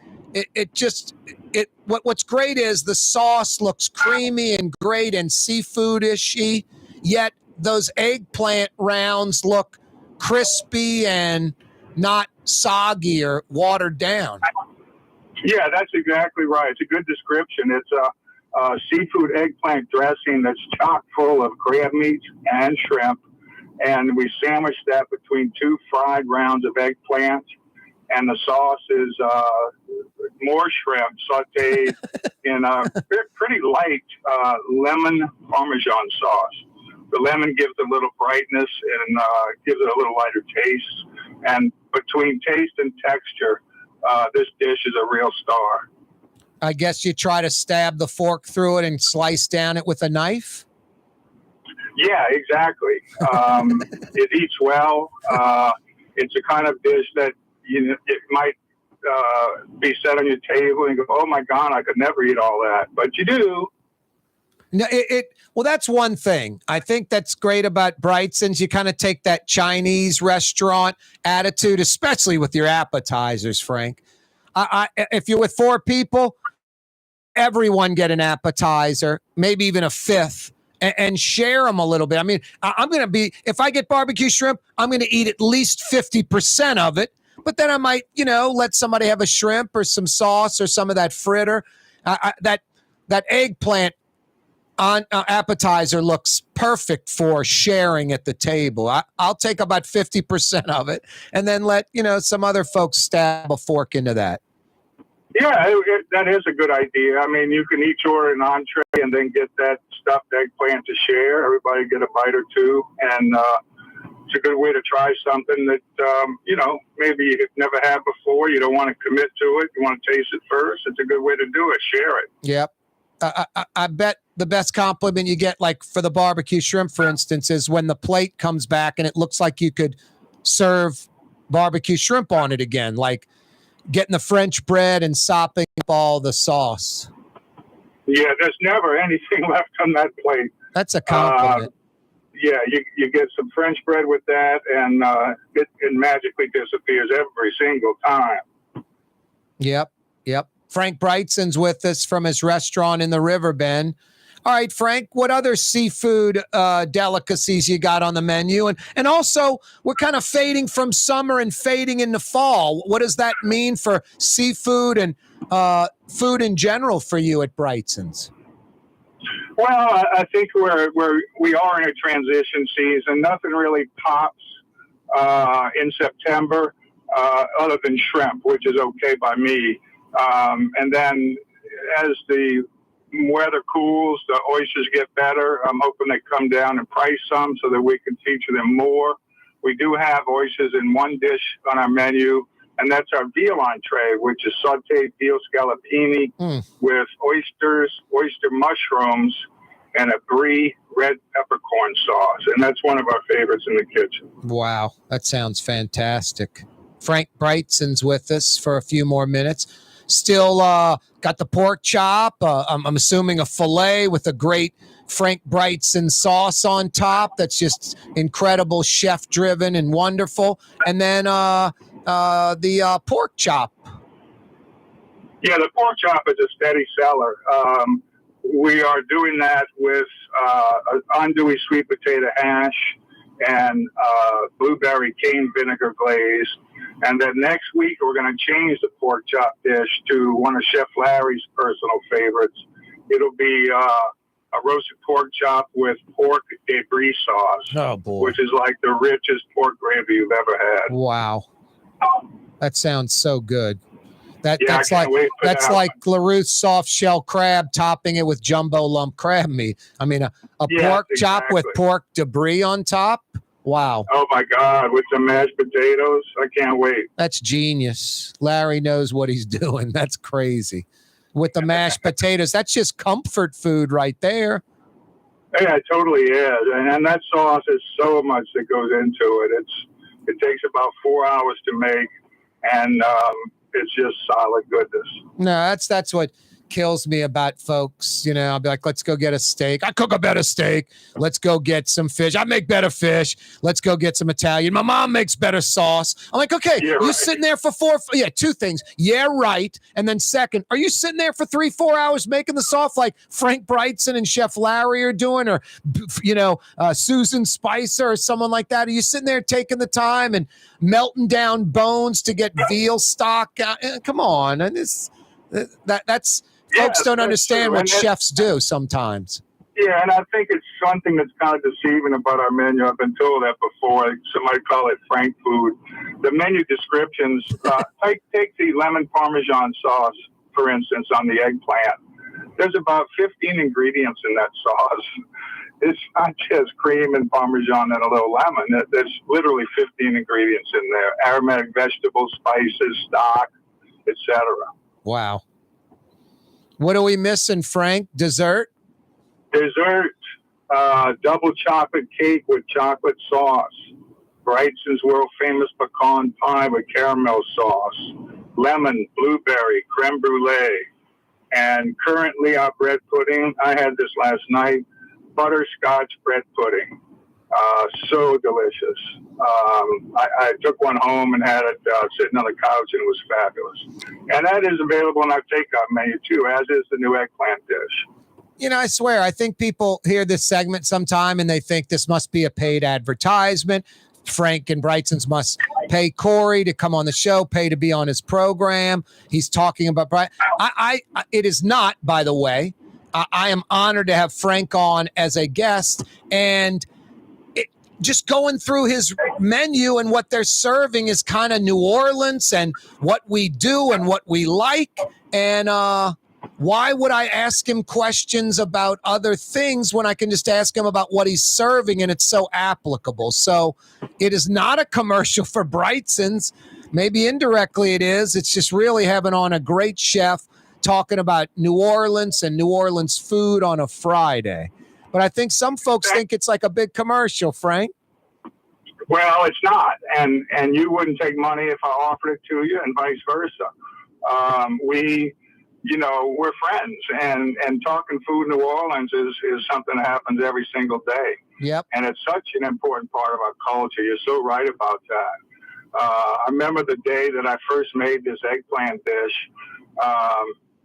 What's great is the sauce looks creamy and great and seafood-ishy, yet those eggplant rounds look crispy and not soggy or watered down. Yeah, that's exactly right. It's a good description. It's a seafood eggplant dressing that's chock full of crab meat and shrimp. And we sandwich that between two fried rounds of eggplant. And the sauce is more shrimp sauteed in a pretty light lemon Parmesan sauce. The lemon gives a little brightness and gives it a little lighter taste. And between taste and texture, this dish is a real star. I guess you try to stab the fork through it and slice down it with a knife? Yeah, exactly. It eats well. It's a kind of dish that it might be set on your table and you go, oh my God, I could never eat all that. But you do. No, well, that's one thing. I think that's great about Brightson's. You kind of take that Chinese restaurant attitude, especially with your appetizers, Frank. If you're with four people, everyone get an appetizer, maybe even a fifth, and share them a little bit. I mean, if I get barbecue shrimp, I'm going to eat at least 50% of it, but then I might, let somebody have a shrimp or some sauce or some of that fritter. That eggplant appetizer looks perfect for sharing at the table. I'll take about 50% of it and then let, some other folks stab a fork into that. Yeah, that is a good idea. I mean, you can each order an entree and then get that stuffed eggplant to share. Everybody get a bite or two. And it's a good way to try something that, maybe you've never had before. You don't want to commit to it. You want to taste it first. It's a good way to do it. Share it. Yep. I bet the best compliment you get, like for the barbecue shrimp, for instance, is when the plate comes back and it looks like you could serve barbecue shrimp on it again, like getting the French bread and sopping up all the sauce. Yeah, there's never anything left on that plate. That's a compliment. Yeah, you get some French bread with that, and it magically disappears every single time. Yep. Frank Brightson's with us from his restaurant in the Riverbend. All right, Frank, what other seafood delicacies you got on the menu? And also, we're kind of fading from summer and fading into fall. What does that mean for seafood and food in general for you at Brightson's? Well, I think we are in a transition season. Nothing really pops in September other than shrimp, which is okay by me. And then as the weather cools, the oysters get better. I'm hoping they come down in price some so that we can feature them more. We do have oysters in one dish on our menu, and that's our veal entree, which is sauteed veal scallopini with oysters, oyster mushrooms, and a brie red peppercorn sauce. And that's one of our favorites in the kitchen. Wow, that sounds fantastic. Frank Brightson's with us for a few more minutes. Still got the pork chop. I'm assuming a filet with a great Frank Brightson sauce on top. That's just incredible, chef-driven and wonderful. And then the pork chop. Yeah, the pork chop is a steady seller. We are doing that with andouille sweet potato hash and blueberry cane vinegar glaze. And then next week, we're going to change the pork chop dish to one of Chef Larry's personal favorites. It'll be a roasted pork chop with pork debris sauce, Oh, boy. which is like the richest pork gravy you've ever had. Wow. That sounds so good. Yeah, That's I can't wait for that's that like LaRue's soft shell crab, topping it with jumbo lump crab meat. I mean, a Yes, pork chop with exactly. pork debris on top. Wow. Oh, my God, with some mashed potatoes. I can't wait. That's genius. Larry knows what he's doing. That's crazy. With the mashed potatoes, that's just comfort food right there. Yeah, it totally is. And that sauce is so much that goes into it. It takes about 4 hours to make, and it's just solid goodness. No, that's what kills me about folks. You know, I'll be like, let's go get a steak. I cook a better steak. Let's go get some fish. I make better fish. Let's go get some Italian. My mom makes better sauce. I'm like, okay, Yeah, you're right. sitting there for two things. Yeah, right. And then second, are you sitting there for 3-4 hours making the sauce like Frank Brightson and Chef Larry are doing, or, Susan Spicer or someone like that? Are you sitting there taking the time and melting down bones to get veal stock? Come on. And that's folks don't that's understand true. what And that- chefs do sometimes. Yeah, and I think it's something that's kind of deceiving about our menu. I've been told that before. Somebody call it Frank food. The menu descriptions, take the lemon Parmesan sauce, for instance, on the eggplant. There's about 15 ingredients in that sauce. It's not just cream and Parmesan and a little lemon. There's literally 15 ingredients in there. Aromatic vegetables, spices, stock, etc. Wow. What are we missing, Frank? Dessert? Dessert, double chocolate cake with chocolate sauce. Brightson's world famous pecan pie with caramel sauce. Lemon, blueberry, creme brulee. And currently our bread pudding, I had this last night, butterscotch bread pudding. So delicious. I took one home and had it sitting on the couch, and it was fabulous. And that is available on our takeout menu too, as is the new eggplant dish. You know, I swear, I think people hear this segment sometime and they think this must be a paid advertisement. Frank and Brightson's must pay Corey to come on the show, pay to be on his program. He's talking about it is not, by the way. I am honored to have Frank on as a guest, and just going through his menu and what they're serving is kind of New Orleans and what we do and what we like. And why would I ask him questions about other things when I can just ask him about what he's serving, and it's so applicable? So it is not a commercial for Brightson's. Maybe indirectly it is. It's just really having on a great chef talking about New Orleans and New Orleans food on a Friday. But I think some folks think it's like a big commercial, Frank. Well, it's not, and you wouldn't take money if I offered it to you, and vice versa. We're friends, and talking food in New Orleans is something that happens every single day. Yep. And it's such an important part of our culture. You're so right about that. I remember the day that I first made this eggplant dish.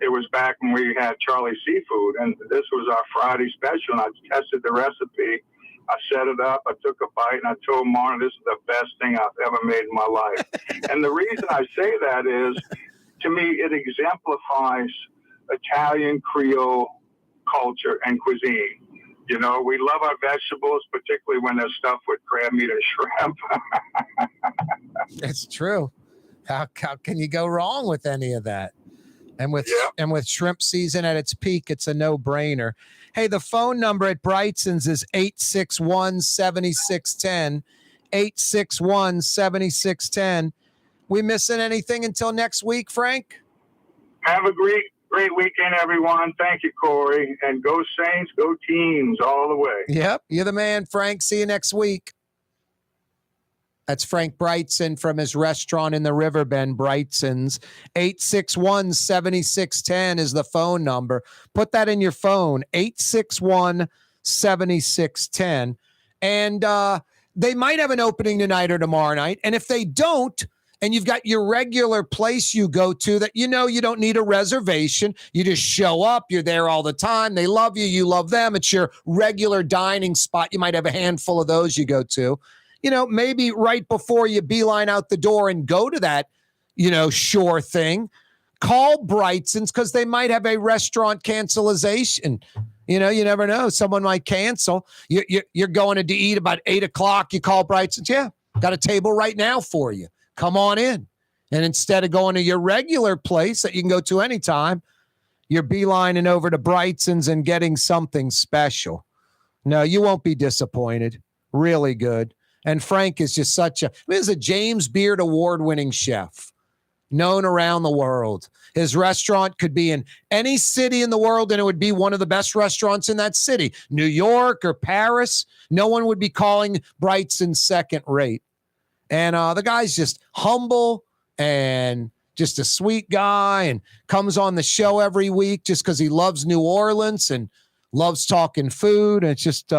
It was back when we had Charlie Seafood, and this was our Friday special, and I tested the recipe. I set it up, I took a bite, and I told Marna, this is the best thing I've ever made in my life. And the reason I say that is, to me, it exemplifies Italian Creole culture and cuisine. You know, we love our vegetables, particularly when they're stuffed with crab meat or shrimp. It's true. How can you go wrong with any of that? And with shrimp season at its peak, it's a no-brainer. Hey, the phone number at Brightson's is 861-7610. 861-7610. We missing anything until next week, Frank? Have a great weekend, everyone. Thank you, Corey. And go Saints, go Teams all the way. Yep, you're the man, Frank. See you next week. That's Frank Brightson from his restaurant in the Riverbend, Brightson's. 861-7610 is the phone number. Put that in your phone, 861-7610. And they might have an opening tonight or tomorrow night. And if they don't, and you've got your regular place you go to that you know you don't need a reservation, you just show up, you're there all the time, they love you, you love them, it's your regular dining spot. You might have a handful of those you go to. You know, maybe right before you beeline out the door and go to that, you know, sure thing, call Brightson's because they might have a restaurant cancellation. You know, you never know. Someone might cancel. You're going to eat about 8 o'clock. You call Brightson's. Yeah, got a table right now for you. Come on in. And instead of going to your regular place that you can go to anytime, you're beelining over to Brightson's and getting something special. No, you won't be disappointed. Really good. And Frank is just he's a James Beard award-winning chef, known around the world. His restaurant could be in any city in the world, and it would be one of the best restaurants in that city. New York or Paris, no one would be calling Brightson's second rate. And the guy's just humble and just a sweet guy and comes on the show every week just because he loves New Orleans and loves talking food. And it's just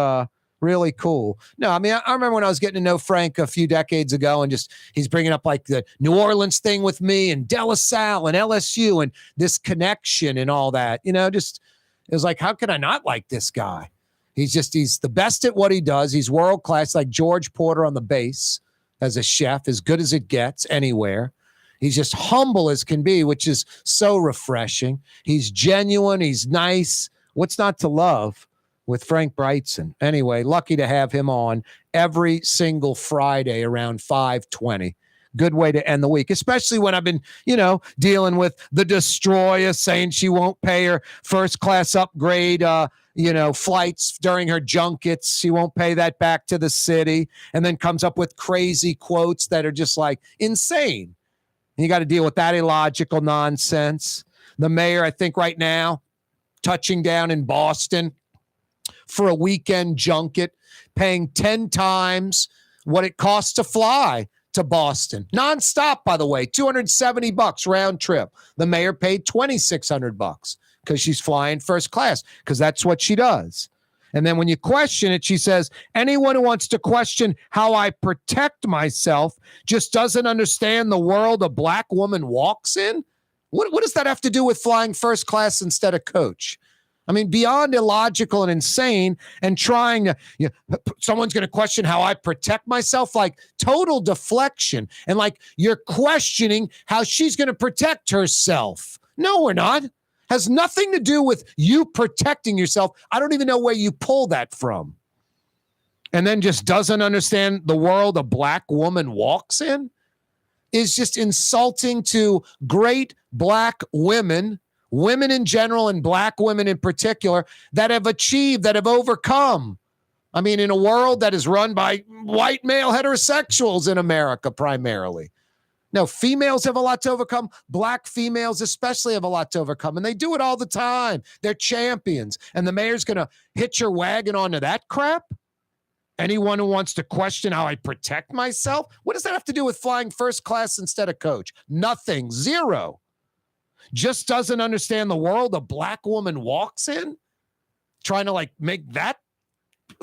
really cool. No, I mean, I remember when I was getting to know Frank a few decades ago and just he's bringing up like the New Orleans thing with me and De La Salle and LSU and this connection and all that. You know, just it was like, how could I not like this guy? He's the best at what he does. He's world class, like George Porter on the bass as a chef, as good as it gets anywhere. He's just humble as can be, which is so refreshing. He's genuine. He's nice. What's not to love with Frank Brightson? Anyway, lucky to have him on every single Friday around 5:20. Good way to end the week, especially when I've been, dealing with the Destroyer saying she won't pay her first class upgrade, flights during her junkets. She won't pay that back to the city, and then comes up with crazy quotes that are just like insane. You got to deal with that illogical nonsense. The mayor, I think right now, touching down in Boston for a weekend junket, paying 10 times what it costs to fly to Boston. Nonstop, by the way, $270 round trip. The mayor paid $2,600 because she's flying first class because that's what she does. And then when you question it, she says, anyone who wants to question how I protect myself just doesn't understand the world a black woman walks in. What does that have to do with flying first class instead of coach? I mean, beyond illogical and insane, and trying to, someone's going to question how I protect myself, like total deflection. And like you're questioning how she's going to protect herself. No, we're not. Has nothing to do with you protecting yourself. I don't even know where you pull that from. And then just doesn't understand the world a black woman walks in is just insulting to great black women in general and black women in particular that have achieved, that have overcome. I mean, in a world that is run by white male heterosexuals in America primarily. No, females have a lot to overcome. Black females especially have a lot to overcome, and they do it all the time. They're champions, and the mayor's going to hitch her wagon onto that crap? Anyone who wants to question how I protect myself? What does that have to do with flying first class instead of coach? Nothing. Zero. Just doesn't understand the world a black woman walks in, trying to like make that,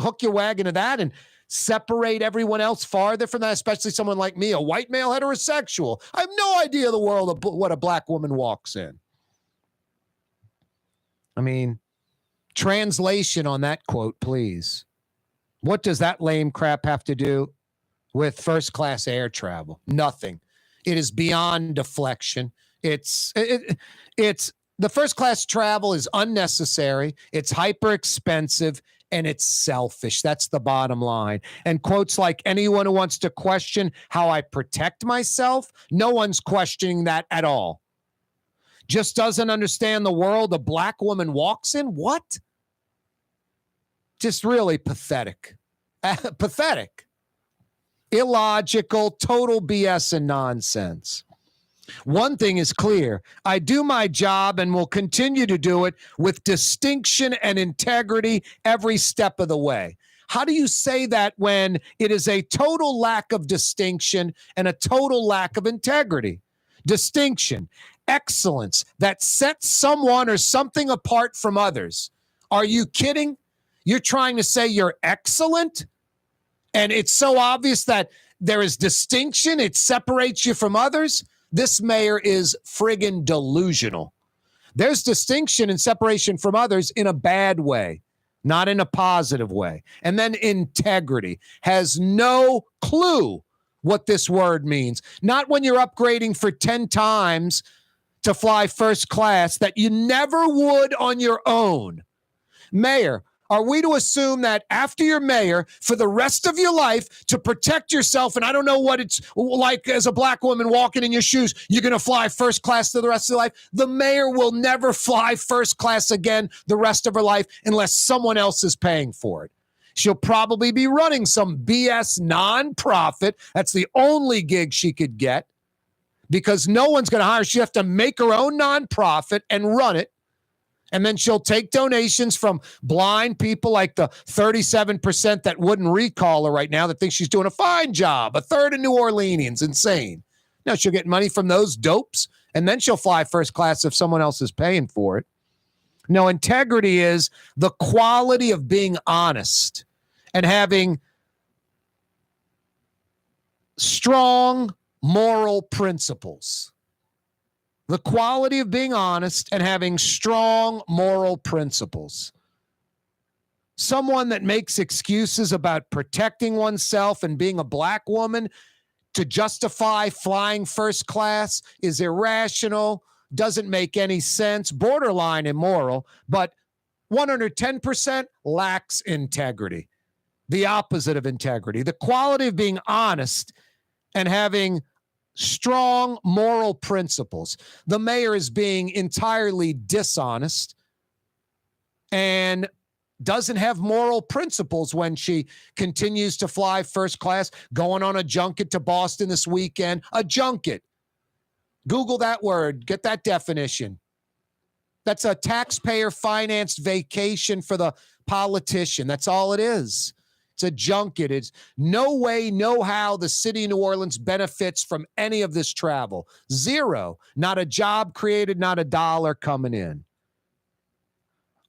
hook your wagon to that and separate everyone else farther from that, especially someone like me, a white male heterosexual. I have no idea the world of what a black woman walks in. I mean, translation on that quote, please. What does that lame crap have to do with first class air travel? Nothing. It is beyond deflection. It's the first class travel is unnecessary. It's hyper expensive and it's selfish. That's the bottom line. And quotes like, anyone who wants to question how I protect myself, no one's questioning that at all. Just doesn't understand the world a black woman walks in? What? Just really pathetic. Pathetic. Illogical, total BS and nonsense. One thing is clear. I do my job and will continue to do it with distinction and integrity every step of the way. How do you say that when it is a total lack of distinction and a total lack of integrity? Distinction, excellence that sets someone or something apart from others. Are you kidding? You're trying to say you're excellent? And it's so obvious that there is distinction. It separates you from others. This mayor is friggin' delusional. There's distinction and separation from others in a bad way, not in a positive way. And then integrity has no clue what this word means. Not when you're upgrading for 10 times to fly first class that you never would on your own. Mayor, are we to assume that after you're mayor, for the rest of your life, to protect yourself, and I don't know what it's like as a black woman walking in your shoes, you're going to fly first class to the rest of your life? The mayor will never fly first class again the rest of her life unless someone else is paying for it. She'll probably be running some BS nonprofit. That's the only gig she could get because no one's going to hire her. She'll have to make her own nonprofit and run it. And then she'll take donations from blind people like the 37% that wouldn't recall her right now that think she's doing a fine job. A third of New Orleanians. Insane. Now she'll get money from those dopes, and then she'll fly first class if someone else is paying for it. No, integrity is the quality of being honest and having strong moral principles. The quality of being honest and having strong moral principles. Someone that makes excuses about protecting oneself and being a black woman to justify flying first class is irrational, doesn't make any sense, borderline immoral, but 110% lacks integrity. The opposite of integrity. The quality of being honest and having strong moral principles. The mayor is being entirely dishonest and doesn't have moral principles when she continues to fly first class, going on a junket to Boston this weekend. A junket. Google that word. Get that definition. That's a taxpayer-financed vacation for the politician. That's all it is. It's a junket. It's no way, no how the city of New Orleans benefits from any of this travel. Zero. Not a job created, not a dollar coming in.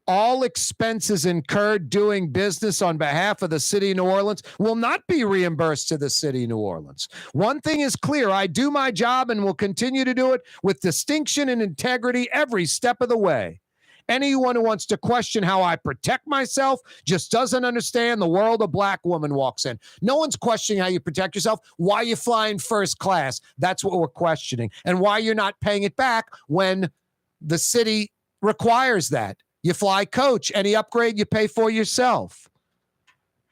All expenses incurred doing business on behalf of the city of New Orleans will not be reimbursed to the city of New Orleans. One thing is clear. I do my job and will continue to do it with distinction and integrity every step of the way. Anyone who wants to question how I protect myself just doesn't understand the world a black woman walks in. No one's questioning how you protect yourself. Why are you flying first class? That's what we're questioning. And why you're not paying it back when the city requires that. You fly coach. Any upgrade you pay for yourself.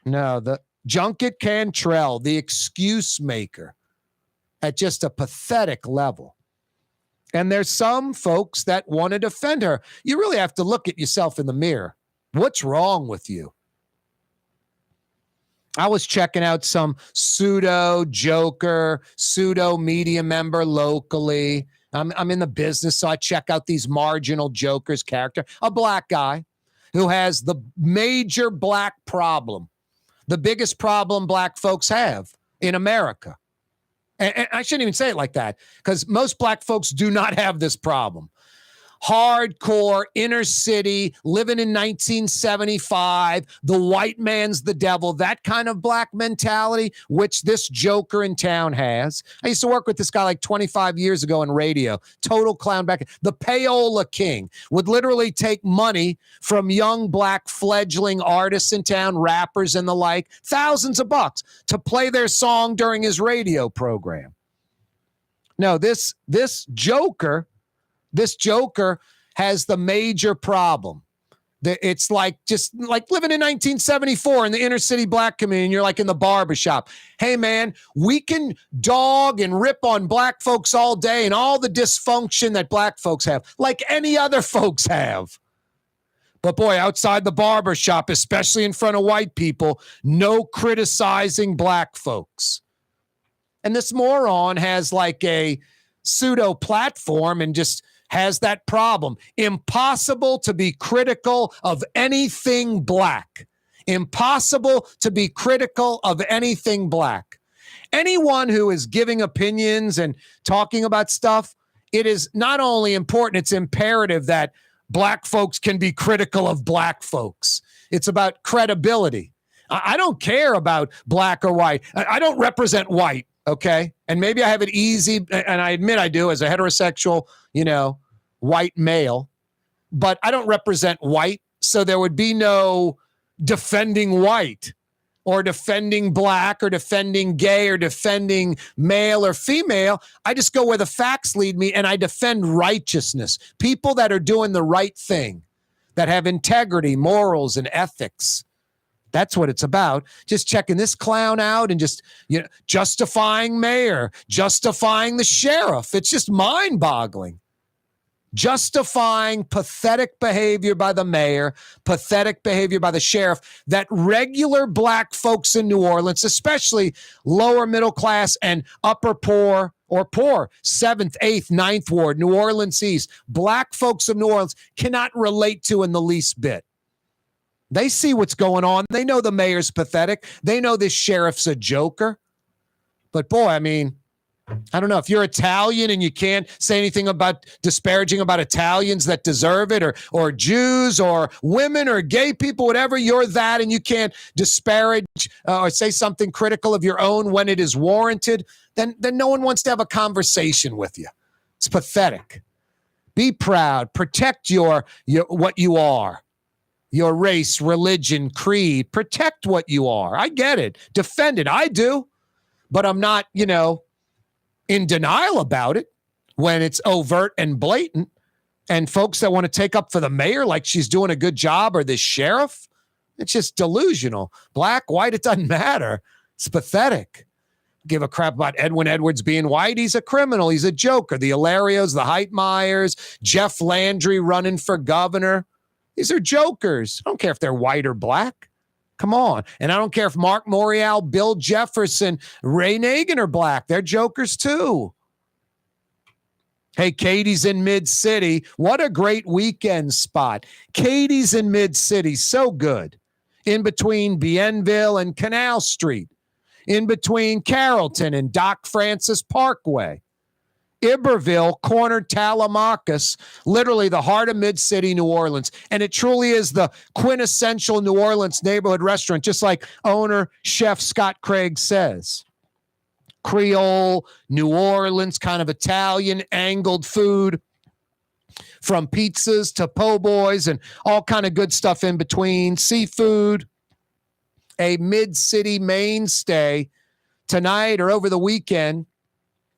No, the junket Cantrell, the excuse maker at just a pathetic level. And there's some folks that want to defend her. You really have to look at yourself in the mirror. What's wrong with you? I was checking out some pseudo joker, pseudo media member locally. I'm in the business, so I check out these marginal jokers character. A black guy who has the major black problem, the biggest problem black folks have in America. And I shouldn't even say it like that because most black folks do not have this problem. hardcore inner city, living in 1975, the white man's the devil, that kind of black mentality, which this joker in town has. I used to work with this guy like 25 years ago in radio, total clown back. The payola king would literally take money from young black fledgling artists in town, rappers and the like, thousands of bucks to play their song during his radio program. No, this joker has the major problem. It's like just like living in 1974 in the inner city black community. You're like in the barbershop. Hey, man, we can dog and rip on black folks all day and all the dysfunction that black folks have, like any other folks have. But boy, outside the barbershop, especially in front of white people, no criticizing black folks. And this moron has like a pseudo platform and just has that problem. Impossible to be critical of anything black. Impossible to be critical of anything black. Anyone who is giving opinions and talking about stuff, it is not only important, it's imperative that black folks can be critical of black folks. It's about credibility. I don't care about black or white. I don't represent white, okay? And maybe I have it easy, and I admit I do as a heterosexual, white male, but I don't represent white, so there would be no defending white or defending black or defending gay or defending male or female. I just go where the facts lead me, and I defend righteousness, people that are doing the right thing, that have integrity, morals, and ethics. That's what it's about. Just checking this clown out and just justifying mayor, justifying the sheriff. It's just mind-boggling. Justifying pathetic behavior by the mayor, pathetic behavior by the sheriff, that regular black folks in New Orleans, especially lower middle class and upper poor or poor, 7th, 8th, 9th Ward, New Orleans East, black folks of New Orleans cannot relate to in the least bit. They see what's going on. They know the mayor's pathetic. They know this sheriff's a joker. But boy, I mean, I don't know, if you're Italian and you can't say anything about disparaging about Italians that deserve it, or Jews or women or gay people, whatever, you're that, and you can't disparage or say something critical of your own when it is warranted, then no one wants to have a conversation with you. It's pathetic. Be proud. Protect your what you are. Your race, religion, creed. Protect what you are. I get it. Defend it. I do. But I'm not, in denial about it when it's overt and blatant. And folks that want to take up for the mayor like she's doing a good job, or the sheriff, it's just delusional. Black, white, it doesn't matter. It's pathetic. Give a crap about Edwin Edwards being white. He's a criminal. He's a joker. The Hilarios, the Heitmeyers, Jeff Landry running for governor. These are jokers. I don't care if they're white or black. Come on. And I don't care if Mark Morial, Bill Jefferson, Ray Nagin are black. They're jokers too. Hey, Katie's in Mid-City. What a great weekend spot. Katie's in Mid-City. So good. In between Bienville and Canal Street. In between Carrollton and Doc Francis Parkway. Iberville, corner Tallahassee, literally the heart of Mid-City, New Orleans. And it truly is the quintessential New Orleans neighborhood restaurant, just like owner, Chef Scott Craig says. Creole, New Orleans, kind of Italian, angled food, from pizzas to po' boys and all kind of good stuff in between. Seafood, a Mid-City mainstay tonight or over the weekend.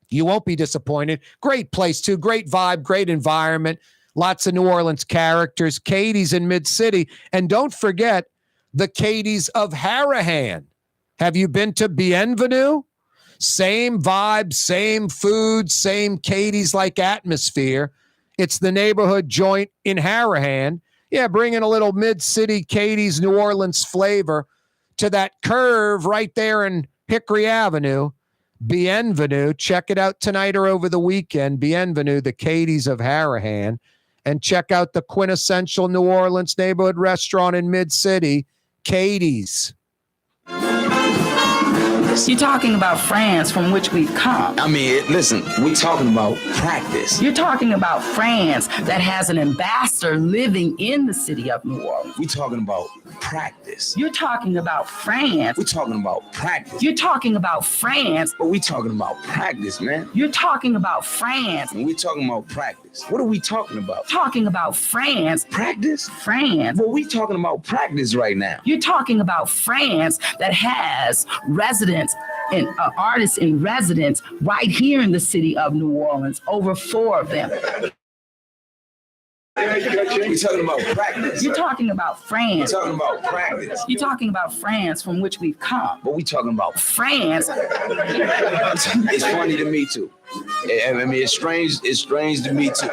You won't be disappointed. Great place, too. Great vibe, great environment. Lots of New Orleans characters. Katie's in Mid-City. And don't forget the Katie's of Harahan. Have you been to Bienvenue? Same vibe, same food, same Katie's-like atmosphere. It's the neighborhood joint in Harahan. Yeah, bringing a little Mid-City Katie's New Orleans flavor to that curve right there in Hickory Avenue. Bienvenue. Check it out tonight or over the weekend. Bienvenue, the Katie's of Harahan. And check out the quintessential New Orleans neighborhood restaurant in Mid-City, Katie's. practice. You're talking about France, from which we've come. I mean, listen, we're talking about practice. You're talking about France that has an ambassador living in the city of New Orleans. We're talking about practice. You're talking about France. We're talking about practice. You're talking about France. But we're talking about practice, man. You're talking about France. And we're talking about practice. What are we talking about? Talking about France. Practice? France. Well, we're talking about practice right now. You're talking about France that has residents and artists in residence right here in the city of New Orleans, over 4 of them. We're talking about practice. You're talking about France. We're talking about practice. You're talking about France, from which we've come. But we're talking about France. It's funny to me too. I mean, it's strange to me too.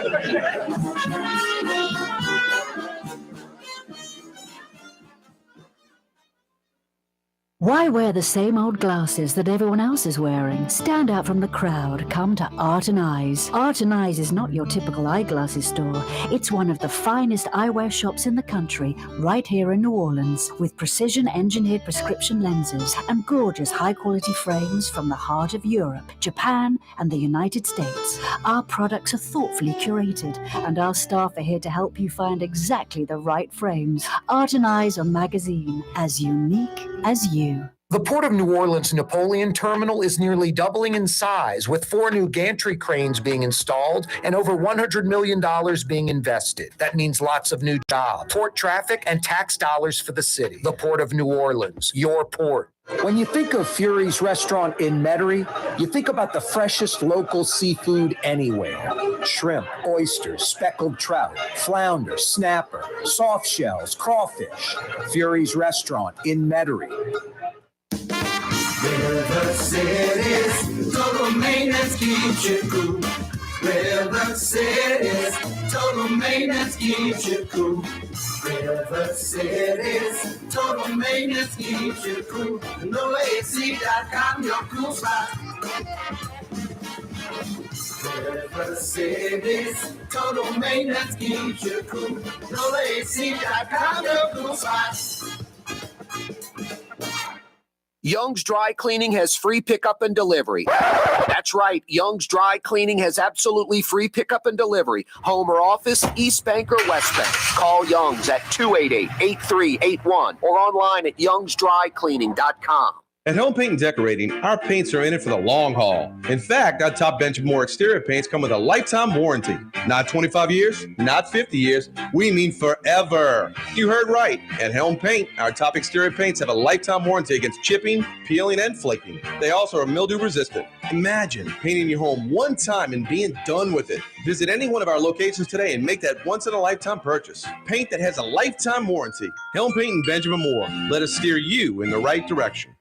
Why wear the same old glasses that everyone else is wearing? Stand out from the crowd. Come to Art and Eyes. Art and Eyes is not your typical eyeglasses store. It's one of the finest eyewear shops in the country, right here in New Orleans, with precision-engineered prescription lenses and gorgeous high-quality frames from the heart of Europe, Japan, and the United States. Our products are thoughtfully curated, and our staff are here to help you find exactly the right frames. Art and Eyes on magazine, as unique as you. The Port of New Orleans Napoleon Terminal is nearly doubling in size, with 4 new gantry cranes being installed and over $100 million being invested. That means lots of new jobs, port traffic, and tax dollars for the city. The Port of New Orleans, your port. When you think of Fury's restaurant in Metairie, you think about the freshest local seafood anywhere. Shrimp, oysters, speckled trout, flounder, snapper, soft shells, crawfish. Fury's restaurant in Metairie. River City's total maintenance keeps you cool. River City's total maintenance keeps you cool. River City's total maintenance keeps you cool. NOLAAC.com, your cool spot. River City's total maintenance keeps you cool. NOLAAC.com, your cool spot. Young's Dry Cleaning has free pickup and delivery. That's right, Young's Dry Cleaning has absolutely free pickup and delivery. Home or office, East Bank or West Bank. Call Young's at 288-8381 or online at youngsdrycleaning.com. At Home Paint and Decorating, our paints are in it for the long haul. In fact, our top bench of more exterior paints come with a lifetime warranty. Not 25 years, not 50 years, we mean forever. You heard right. At Helm Paint, our top exterior paints have a lifetime warranty against chipping, peeling, and flaking. They also are mildew resistant. Imagine painting your home one time and being done with it. Visit any one of our locations today and make that once-in-a-lifetime purchase. Paint that has a lifetime warranty. Helm Paint and Benjamin Moore. Let us steer you in the right direction.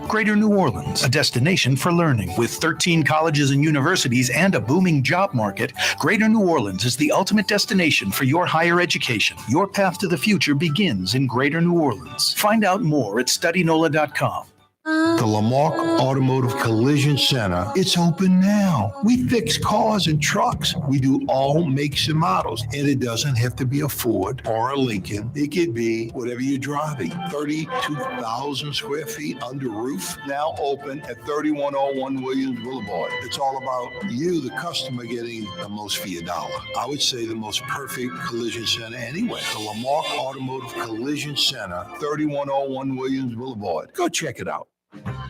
Greater New Orleans, a destination for learning. With 13 colleges and universities and a booming job market, Greater New Orleans is the ultimate destination for your higher education. Your path to the future begins in Greater New Orleans. Find out more at studynola.com. The Lamarck Automotive Collision Center, it's open now. We fix cars and trucks. We do all makes and models. And it doesn't have to be a Ford or a Lincoln. It could be whatever you're driving. 32,000 square feet under roof, now open at 3101 Williams Boulevard. It's all about you, the customer, getting the most for your dollar. I would say the most perfect collision center anyway. The Lamarck Automotive Collision Center, 3101 Williams Boulevard. Go check it out.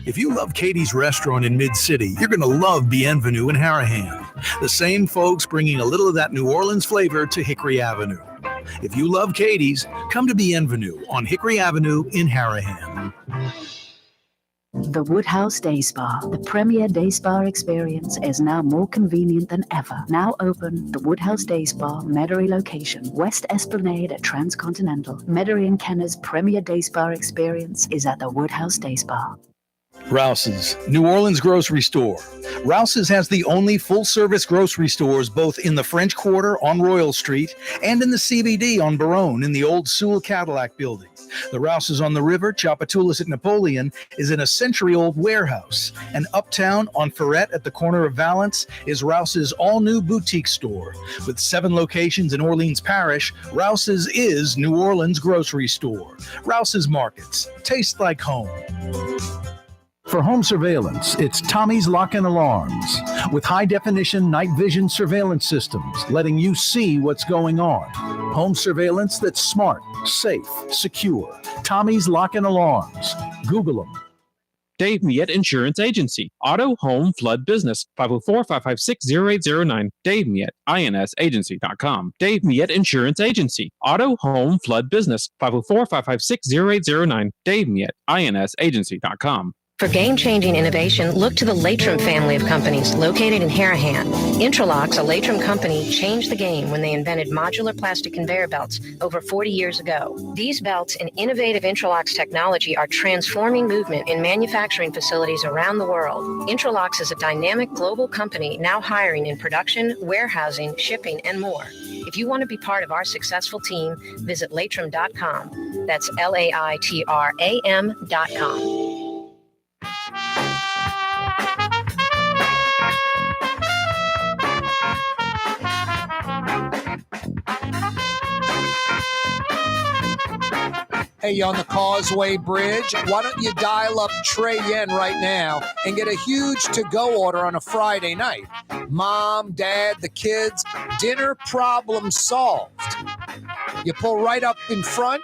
If you love Katie's Restaurant in Mid-City, you're going to love Bienvenue in Harahan. The same folks bringing a little of that New Orleans flavor to Hickory Avenue. If you love Katie's, come to Bienvenue on Hickory Avenue in Harahan. The Woodhouse Day Spa, the premier day spa experience, is now more convenient than ever. Now open, the Woodhouse Day Spa, Metairie location, West Esplanade at Transcontinental. Metairie and Kenner's premier day spa experience is at the Woodhouse Day Spa. Rouse's, New Orleans grocery store. Rouse's has the only full-service grocery stores both in the French Quarter on Royal Street and in the CBD on Baronne in the old Sewell Cadillac building. The Rouse's on the river, Tchoupitoulas at Napoleon, is in a century-old warehouse. And uptown on Ferret at the corner of Valence is Rouse's all-new boutique store. With 7 locations in Orleans Parish, Rouse's is New Orleans grocery store. Rouse's Markets. Taste like home. For home surveillance, it's Tommy's Lock and Alarms. With high-definition night vision surveillance systems, letting you see what's going on. Home surveillance that's smart, safe, secure. Tommy's Lock and Alarms. Google them. Dave Miette Insurance Agency. Auto, home, flood business. 504-556-0809. Dave Miette, insagency.com. Dave Miette Insurance Agency. Auto, home, flood business. 504-556-0809. Dave Miette, insagency.com. For game-changing innovation, look to the Latrim family of companies located in Harahan. Intralox, a Latrim company, changed the game when they invented modular plastic conveyor belts over 40 years ago. These belts and innovative Intralox technology are transforming movement in manufacturing facilities around the world. Intralox is a dynamic global company now hiring in production, warehousing, shipping, and more. If you want to be part of our successful team, visit latrim.com. That's LAITRAM.com. Hey, you on the Causeway Bridge? Why don't you dial up Trey Yen right now and get a huge to-go order on a Friday night? Mom, dad, the kids, dinner problem solved. You pull right up in front,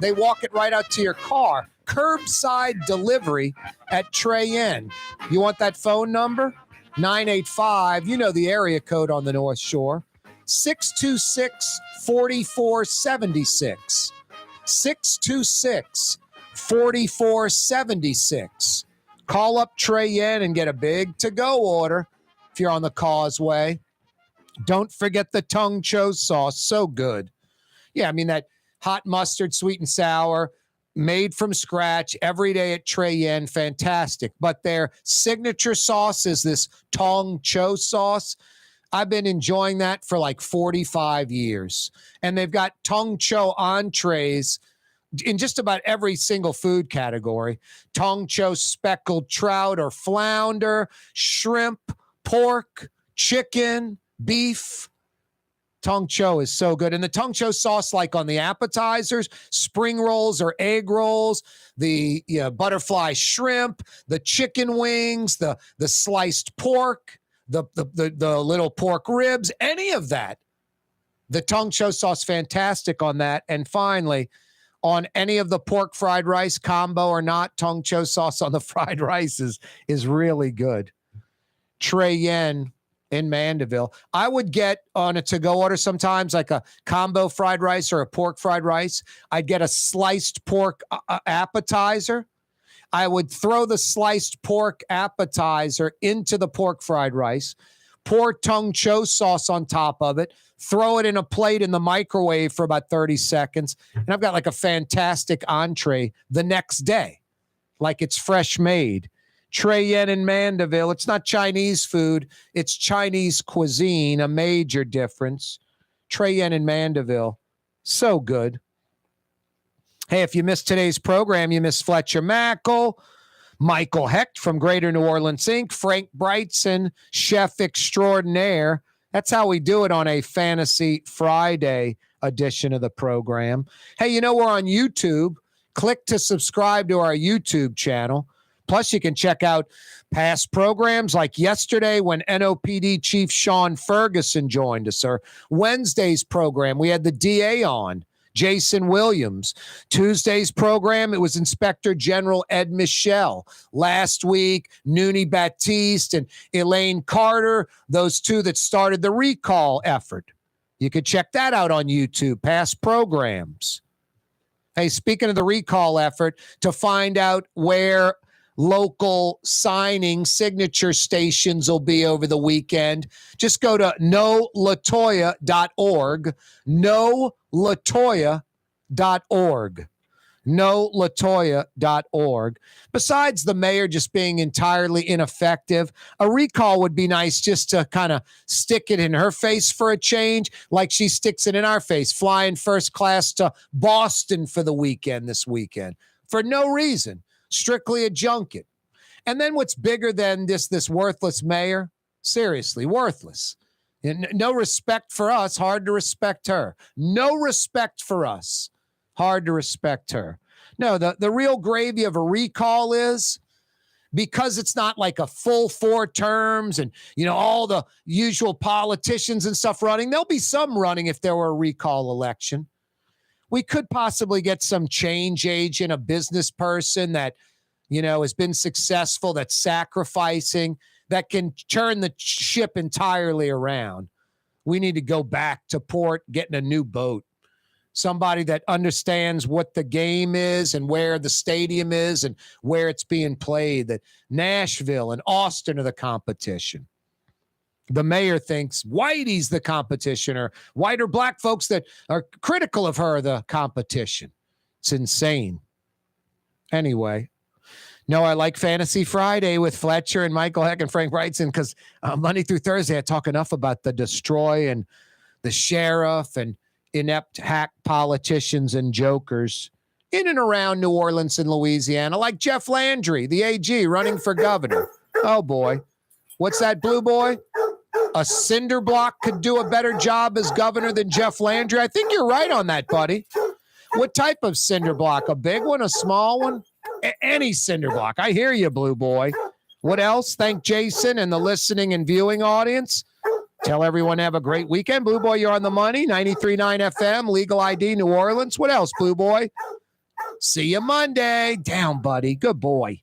they walk it right out to your car. Curbside delivery at Trey Yen. You want that phone number? 985, you know the area code on the North Shore. 626-4476. 626-4476. Call up Trey Yen and get a big to-go order if you're on the Causeway. Don't forget the tongue cho sauce. So good. Yeah, I mean, that hot mustard, sweet and sour, made from scratch every day at Trey Yen. Fantastic. But their signature sauce is this tong cho sauce. I've been enjoying that for like 45 years. And they've got tong cho entrees in just about every single food category. Tong cho speckled trout or flounder, shrimp, pork, chicken, beef. Tong cho is so good. And the tong cho sauce, like on the appetizers, spring rolls or egg rolls, the butterfly shrimp, the chicken wings, the sliced pork, the little pork ribs, any of that. The tong cho sauce, fantastic on that. And finally, on any of the pork fried rice combo or not, tong cho sauce on the fried rice is really good. Trey Yen in Mandeville. I would get on a to-go order sometimes like a combo fried rice or a pork fried rice. I'd get a sliced pork appetizer. I would throw the sliced pork appetizer into the pork fried rice, pour tong cho sauce on top of it, throw it in a plate in the microwave for about 30 seconds, and I've got like a fantastic entree the next day, like it's fresh made. Trey Yen in Mandeville. It's not Chinese food. It's Chinese cuisine, a major difference. Trey Yen in Mandeville. So good. Hey, if you missed today's program, you missed Fletcher Mackel, Michael Hecht from Greater New Orleans Inc., Frank Brightson, chef extraordinaire. That's how we do it on a Fantasy Friday edition of the program. Hey, you know we're on YouTube. Click to subscribe to our YouTube channel. Plus, you can check out past programs like yesterday when NOPD Chief Sean Ferguson joined us, or Wednesday's program, we had the DA on, Jason Williams. Tuesday's program, it was Inspector General Ed Michel. Last week, Noonie Baptiste and Elaine Carter, those two that started the recall effort. You could check that out on YouTube, past programs. Hey, speaking of the recall effort, to find out where local signing signature stations will be over the weekend, just go to nolatoya.org, nolatoya.org, nolatoya.org. Besides the mayor just being entirely ineffective, a recall would be nice just to kind of stick it in her face for a change, like she sticks it in our face, flying first class to Boston for the weekend this weekend for no reason. Strictly a junket. And then what's bigger than this worthless mayor? Seriously, worthless. No respect for us, hard to respect her. No respect for us, hard to respect her. No, the real gravy of a recall is because it's not like a full 4 terms and, all the usual politicians and stuff running. There'll be some running if there were a recall election. We could possibly get some change agent, a business person that, has been successful, that's sacrificing, that can turn the ship entirely around. We need to go back to port, getting a new boat. Somebody that understands what the game is and where the stadium is and where it's being played. That Nashville and Austin are the competition. The mayor thinks Whitey's the competition, or white or black folks that are critical of her are the competition. It's insane. Anyway, no, I like Fantasy Friday with Fletcher and Michael Hecht and Frank Wrightson because Monday through Thursday I talk enough about the destroy and the sheriff and inept hack politicians and jokers in and around New Orleans and Louisiana, like Jeff Landry, the AG, running for governor. Oh, boy. What's that, Blue Boy? A cinder block could do a better job as governor than Jeff Landry? I think you're right on that, buddy. What type of cinder block? A big one, a small one? Any cinder block. I hear you, Blue Boy. What else? Thank Jason and the listening and viewing audience. Tell everyone to have a great weekend. Blue Boy, you're on the money. 93.9 FM, Legal ID, New Orleans. What else, Blue Boy? See you Monday. Down, buddy. Good boy.